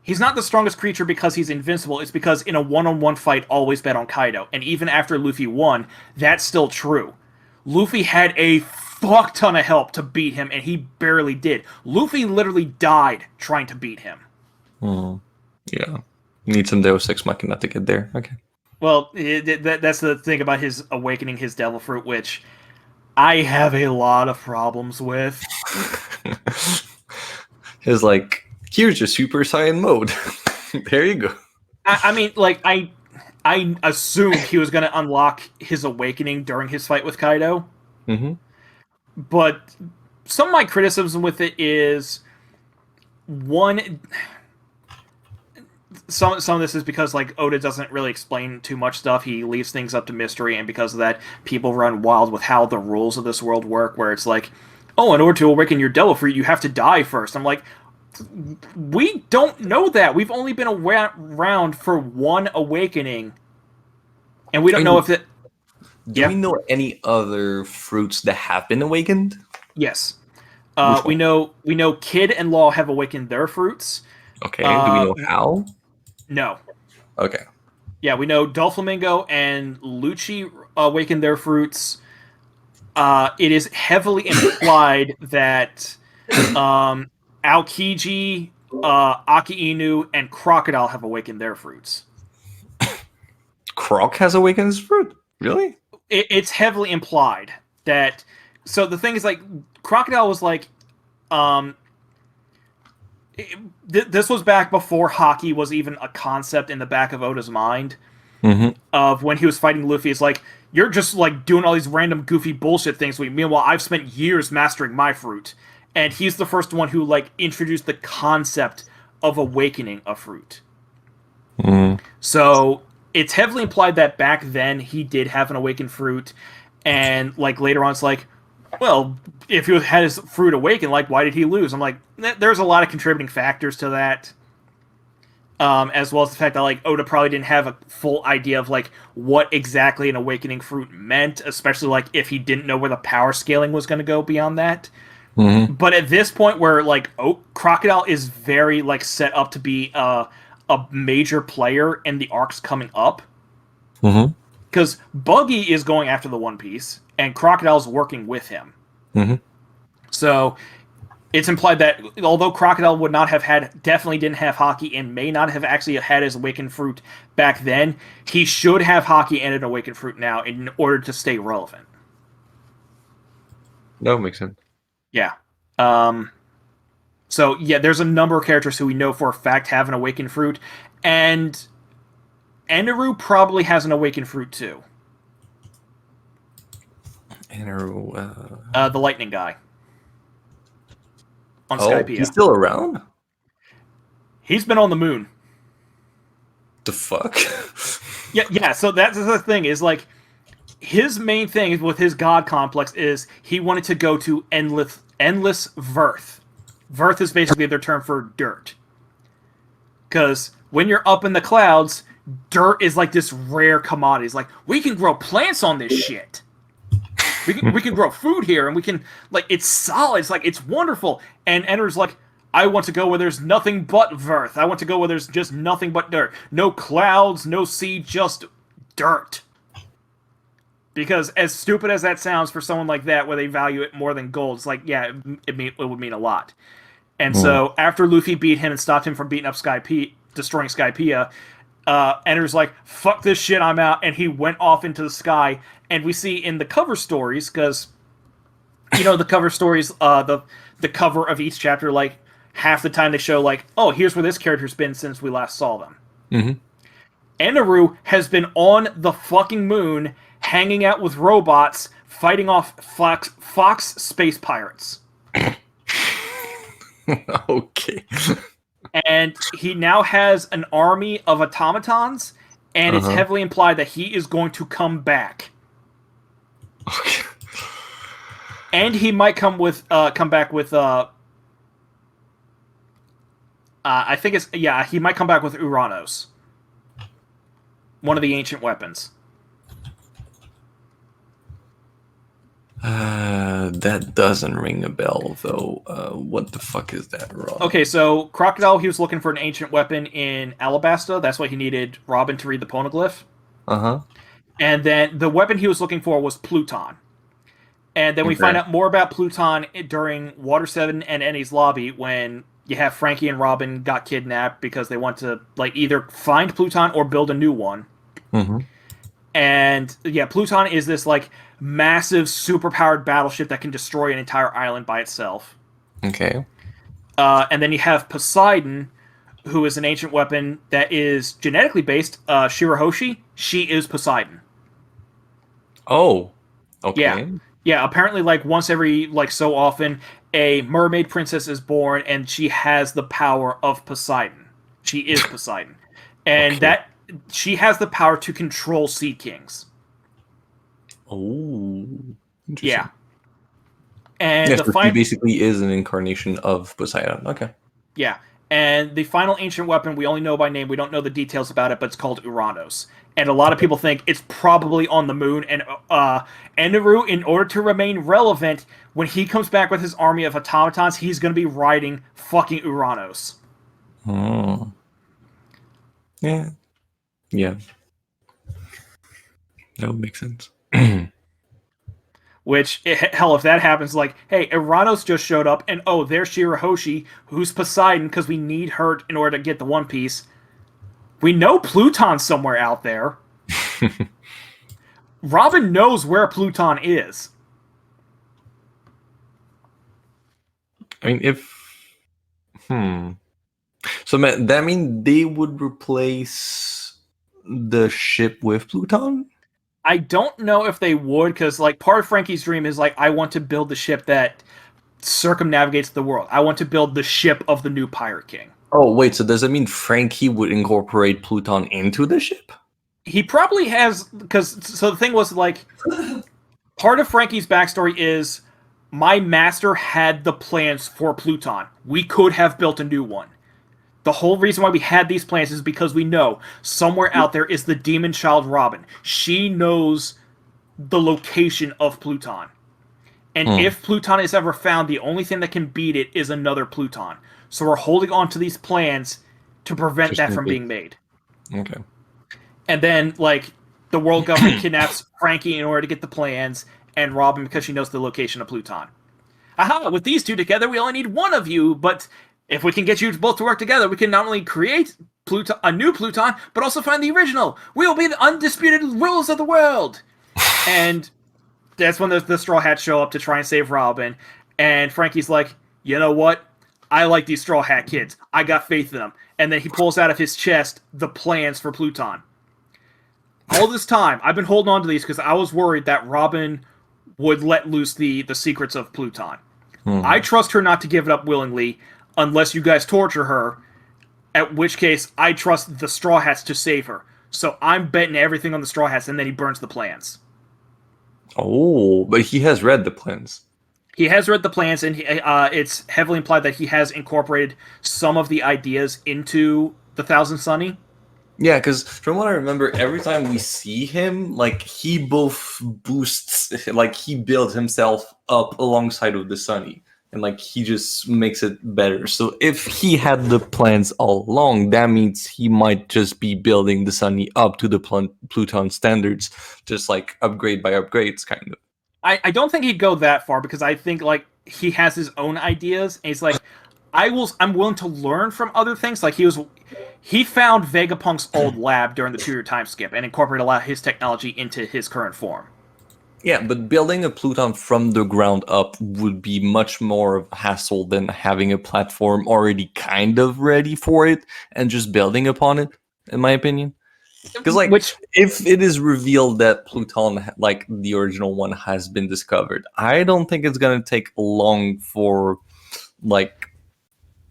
He's not the strongest creature because he's invincible. It's because in a one-on-one fight, always bet on Kaido. And even after Luffy won, that's still true. Luffy had a fuck ton of help to beat him, and he barely did. Luffy literally died trying to beat him. Yeah. Need some Deus Ex Machina to get there. Okay. Well, that's the thing about his awakening his devil fruit, which I have a lot of problems with. It's like, here's your Super Saiyan mode. There you go. I mean, like, I assumed he was going to unlock his awakening during his fight with Kaido. Mm-hmm. But some of my criticism with it is one. Some of this is because like Oda doesn't really explain too much stuff. He leaves things up to mystery, and because of that, people run wild with how the rules of this world work. Where it's like, oh, in order to awaken your devil fruit, you have to die first. I'm like, we don't know that. We've only been around for one awakening, and we don't know if it. Do we know any other fruits that have been awakened? Yes. Which we one? know Kid and Law have awakened their fruits. Okay. Do we know how? No. Okay. Yeah, we know Doflamingo and Lucci awakened their fruits. It is heavily implied that Aokiji, Aki Inu, and Crocodile have awakened their fruits. Croc has awakened his fruit? Really? It's heavily implied that. So the thing is, like, Crocodile was like, this was back before hockey was even a concept in the back of Oda's mind. Mm-hmm. Of when he was fighting Luffy, it's like, you're just like doing all these random goofy bullshit things. Meanwhile, I've spent years mastering my fruit, and he's the first one who like introduced the concept of awakening a fruit. Mm. So it's heavily implied that back then he did have an awakened fruit, and like later on, it's like, well, if he had his fruit awakened, like why did he lose? I'm like, there's a lot of contributing factors to that. As well as the fact that like Oda probably didn't have a full idea of like what exactly an awakening fruit meant, especially like if he didn't know where the power scaling was going to go beyond that. Mm-hmm. But at this point, where like Crocodile is very like set up to be a major player in the arcs coming up, because Buggy is going after the One Piece and Crocodile's working with him. Mm-hmm. So it's implied that although Crocodile would not have definitely didn't have Haki and may not have actually had his awakened fruit back then, he should have Haki and an awakened fruit now in order to stay relevant. That would make sense. Yeah. So yeah, there's a number of characters who we know for a fact have an awakened fruit, and Eneru probably has an awakened fruit too. Eneru, the lightning guy. On Skypiea. He's still around? He's been on the moon. The fuck? Yeah, so that's the thing, is like, his main thing with his god complex is he wanted to go to endless Verth. Verth is basically their term for dirt. Because when you're up in the clouds, dirt is like this rare commodity. It's like, we can grow plants on this shit. We can grow food here, and we can, like, it's solid. It's like, it's wonderful. And Ender's like, I want to go where there's nothing but Verth. I want to go where there's just nothing but dirt. No clouds, no sea, just dirt. Because as stupid as that sounds for someone like that, where they value it more than gold, it's like, yeah, it would mean a lot. And so after Luffy beat him and stopped him from beating up destroying Skypiea, Ender's like, fuck this shit, I'm out. And he went off into the sky. And we see in the cover stories, because, you know, the cover stories, the cover of each chapter, like, half the time they show, like, oh, here's where this character's been since we last saw them. Mm-hmm. Eneru has been on the fucking moon, hanging out with robots, fighting off Fox space pirates. Okay. And he now has an army of automatons, and it's heavily implied that he is going to come back. Okay. And he might come back with I think it's, yeah, he might come back with Uranos. One of the ancient weapons. That doesn't ring a bell, though. What the fuck is that, Rob? Okay, so Crocodile, he was looking for an ancient weapon in Alabasta. That's why he needed Robin to read the poneglyph. Uh-huh. And then the weapon he was looking for was Pluton. And then we find out more about Pluton during Water 7 and Enies Lobby, when you have Frankie and Robin got kidnapped because they want to, like, either find Pluton or build a new one. Mm-hmm. And yeah, Pluton is this like massive superpowered battleship that can destroy an entire island by itself. Okay. And then you have Poseidon, who is an ancient weapon that is genetically based. Shirahoshi, she is Poseidon. Oh, Yeah, okay. yeah. Apparently, like once every like so often, a mermaid princess is born, and she has the power of Poseidon. She is Poseidon, and Okay. that she has the power to control sea kings. Oh, Yeah, interesting. and Yeah, the so he final basically is an incarnation of Poseidon. Okay. yeah, and the final ancient weapon we only know by name. We don't know the details about it, but it's called Uranos. And a lot of people think it's probably on the moon. And Eneru, in order to remain relevant, when he comes back with his army of automatons, he's going to be riding fucking Uranos. Oh, yeah, yeah, that would make sense. Which, hell, if that happens, like, hey, Uranos just showed up, and oh, there's Shirahoshi, who's Poseidon, because we need her in order to get the One Piece. We know Pluton's somewhere out there. Robin knows where Pluton is. I mean, if hmm, so that mean they would replace the ship with Pluton? I don't know if they would, because like part of Frankie's dream is like I want to build the ship that circumnavigates the world. I want to build the ship of the new Pirate King. Oh, wait, so does that mean Frankie would incorporate Pluton into the ship? He probably has because so the thing was like part of Frankie's backstory is my master had the plans for Pluton. We could have built a new one. The whole reason why we had these plans is because we know somewhere out there is the demon child Robin. She knows the location of Pluton. And Hmm. if Pluton is ever found, the only thing that can beat it is another Pluton. So we're holding on to these plans to prevent Just that in from case. being made. Okay. And then, like, the world government kidnaps Frankie in order to get the plans, and Robin because she knows the location of Pluton. Aha, with these two together, we only need one of you, but if we can get you both to work together, we can not only create Pluton, a new Pluton, but also find the original. We will be the undisputed rulers of the world. And that's when the Straw Hats show up to try and save Robin. And Frankie's like, you know what? I like these Straw Hat kids. I got faith in them. And then he pulls out of his chest the plans for Pluton. All this time, I've been holding on to these because I was worried that Robin would let loose the secrets of Pluton. I trust her not to give it up willingly unless you guys torture her, at which case I trust the Straw Hats to save her. So I'm betting everything on the Straw Hats, and then he burns the plans. Oh, but he has read the plans. He has read the plans, and it's heavily implied that he has incorporated some of the ideas into the Thousand Sunny. Yeah, because from what I remember, every time we see him, like he both boosts, like he builds himself up alongside of the Sunny, and like he just makes it better. So if he had the plans all along, that means he might just be building the Sunny up to the Pluton standards, just like upgrade by upgrades, kind of. I don't think he'd go that far because I think like he has his own ideas, and he's like, I'm willing to learn from other things. Like he found Vegapunk's old lab during the 2 year time skip and incorporated a lot of his technology into his current form. Yeah, but building a Pluton from the ground up would be much more of a hassle than having a platform already kind of ready for it and just building upon it, in my opinion. Because, like, Which if it is revealed that Pluton, like the original one, has been discovered, I don't think it's gonna take long for, like,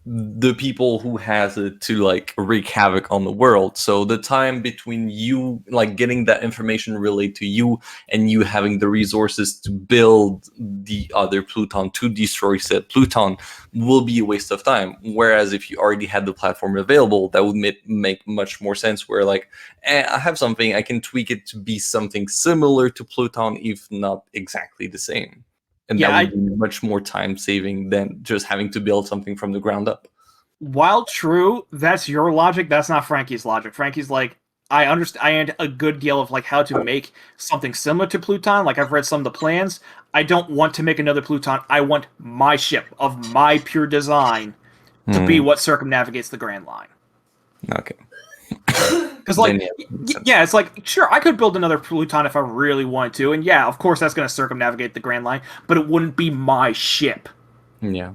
the people who has it to like wreak havoc on the world. So the time between you like getting that information relayed to you and you having the resources to build the other Pluton to destroy said Pluton will be a waste of time. Whereas if you already had the platform available, that would make much more sense. Where like, I have something, I can tweak it to be something similar to Pluton, if not exactly the same. And that yeah, would be much more time saving than just having to build something from the ground up. while true, that's your logic. That's not Frankie's logic. Frankie's like, I understand. I had a good deal of like how to make something similar to Pluton. Like I've read some of the plans. I don't want to make another Pluton. I want my ship of my pure design to be what circumnavigates the Grand Line. Okay. Because like, Then, yeah, makes sense. yeah, it's like sure I could build another Pluton if I really wanted to, and yeah, of course that's going to circumnavigate the Grand Line, but it wouldn't be my ship. Yeah.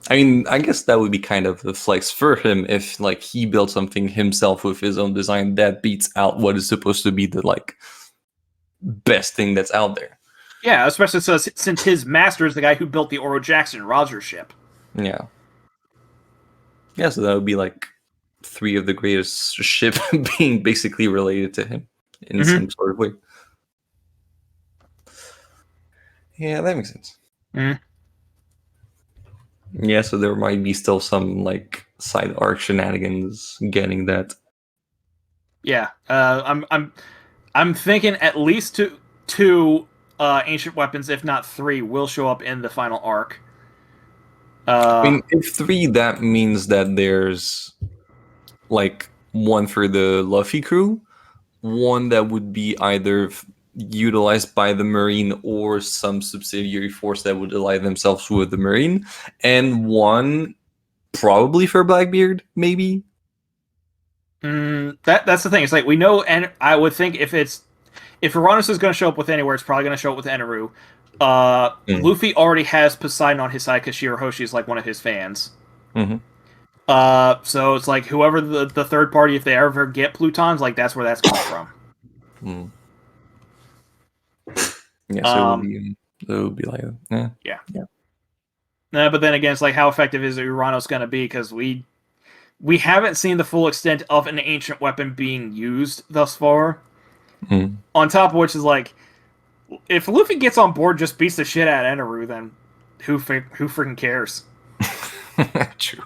I mean, I guess that would be kind of the flex for him if like he built something himself with his own design that beats out what is supposed to be the like best thing that's out there. Yeah, especially since his master is the guy who built the Oro Jackson Roger ship. Yeah. Yeah, so that would be like 3 of the greatest ship being basically related to him in some sort of way. Yeah, that makes sense. Mhm. Yeah, so there might be still some like side arc shenanigans getting that. Yeah, I'm thinking at least two ancient weapons, if not 3, will show up in the final arc. I mean, if 3, that means that there's like one for the Luffy crew, one that would be either utilized by the Marine or some subsidiary force that would ally themselves with the Marine, and one probably for Blackbeard, maybe. That's the thing. It's like we know, and I would think if Uranus is going to show up with anywhere, it's probably going to show up with Eneru. Luffy already has Poseidon on his side because Shirahoshi is like one of his fans. Mm-hmm. So it's like whoever the third party, if they ever get Plutons, like that's where that's coming from. Yeah, so it would be like, yeah. But then again, it's like how effective is Uranus going to be? Because we haven't seen the full extent of an ancient weapon being used thus far. On top of which is like, if Luffy gets on board, just beats the shit out of Eneru, then who freaking cares? True.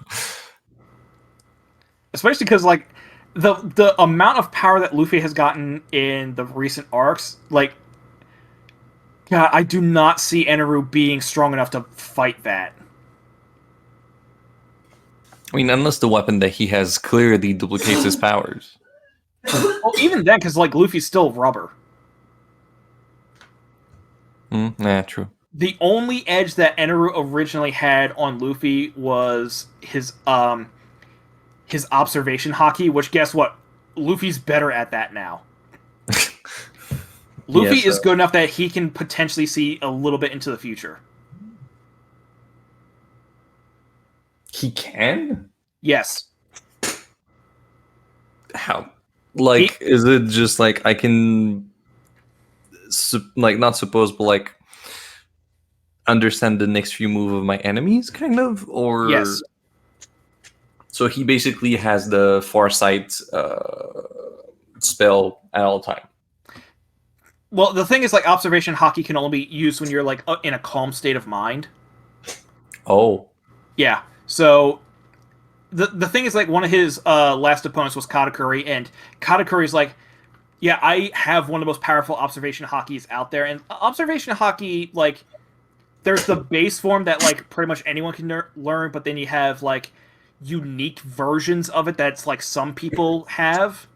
Especially because like the amount of power that Luffy has gotten in the recent arcs, like, God, I do not see Eneru being strong enough to fight that. I mean, unless the weapon that he has clearly duplicates his powers. Well, even then, because like Luffy's still rubber. True. The only edge that Eneru originally had on Luffy was his observation haki, which guess what? Luffy's better at that now. Luffy is good enough that he can potentially see a little bit into the future. He can? Yes. How? Like, is it just like I can, like, not suppose, but like understand the next few move of my enemies, kind of? Or yes. So he basically has the Farsight spell at all time. Well, the thing is, like, observation haki can only be used when you're like in a calm state of mind. Oh. Yeah. So the thing is, like, one of his last opponents was Katakuri, and Katakuri's like, yeah, I have one of the most powerful observation hakis out there, and observation haki, like, there's the base form that like pretty much anyone can learn, but then you have like unique versions of it that's like some people have.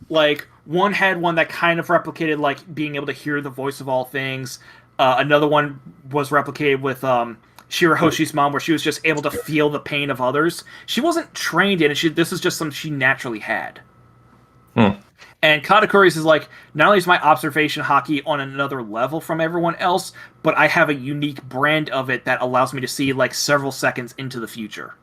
Like one had one that kind of replicated like being able to hear the voice of all things. Another one was replicated with Shirahoshi's mom, where she was just able to feel the pain of others. She wasn't trained in it. This is just something she naturally had. And Katakuri's is like, not only is my observation haki on another level from everyone else, but I have a unique brand of it that allows me to see like several seconds into the future.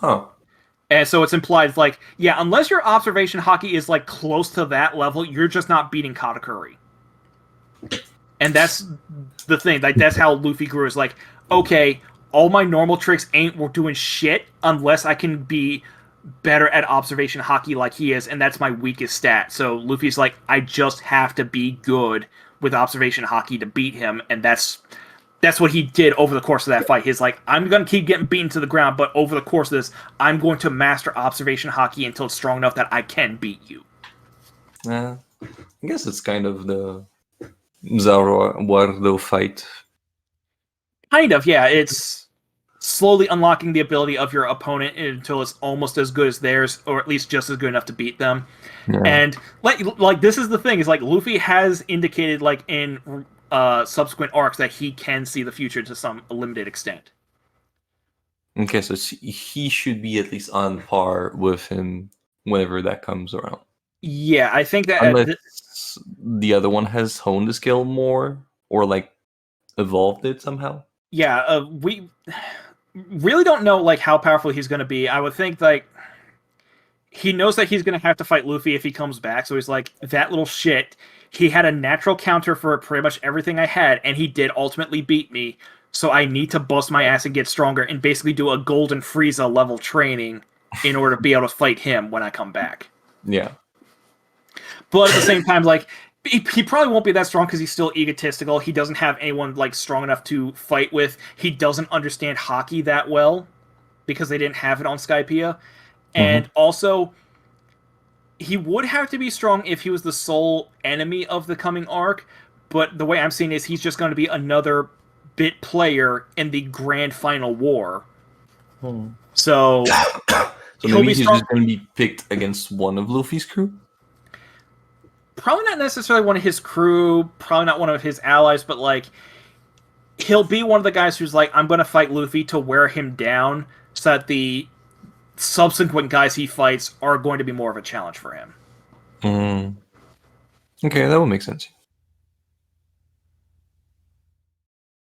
And so it's implied like, yeah, unless your observation haki is like close to that level, you're just not beating Katakuri. And that's the thing. Like that's how Luffy grew. Is like, okay, all my normal tricks ain't doing shit unless I can be better at observation haki like he is, and that's my weakest stat. So Luffy's like, I just have to be good with observation haki to beat him, and that's what he did over the course of that fight. He's like, I'm gonna keep getting beaten to the ground, but over the course of this, I'm going to master observation haki until it's strong enough that I can beat you. I guess it's kind of the Zoro fight. Kind of, yeah. It's slowly unlocking the ability of your opponent until it's almost as good as theirs, or at least just as good enough to beat them. Yeah. And like this is the thing, is like Luffy has indicated like in subsequent arcs that he can see the future to some limited extent. Okay, so he should be at least on par with him whenever that comes around. Yeah, I think that unless the other one has honed the skill more or like evolved it somehow. yeah, we really don't know like how powerful he's going to be. I would think like he knows that he's going to have to fight Luffy if he comes back, so he's like, that little shit. He had a natural counter for pretty much everything I had, and he did ultimately beat me. So I need to bust my ass and get stronger, and basically do a Golden Frieza level training in order to be able to fight him when I come back. Yeah. But at the same time, like, he probably won't be that strong because he's still egotistical. He doesn't have anyone like strong enough to fight with. He doesn't understand hockey that well because they didn't have it on Skypiea. And also, he would have to be strong if he was the sole enemy of the coming arc. But the way I'm seeing it is he's just going to be another bit player in the grand final war. So, So maybe he's just going to be picked against one of Luffy's crew? Probably not necessarily one of his crew, probably not one of his allies, but like, he'll be one of the guys who's like, I'm going to fight Luffy to wear him down so that the subsequent guys he fights are going to be more of a challenge for him. Okay, that would make sense.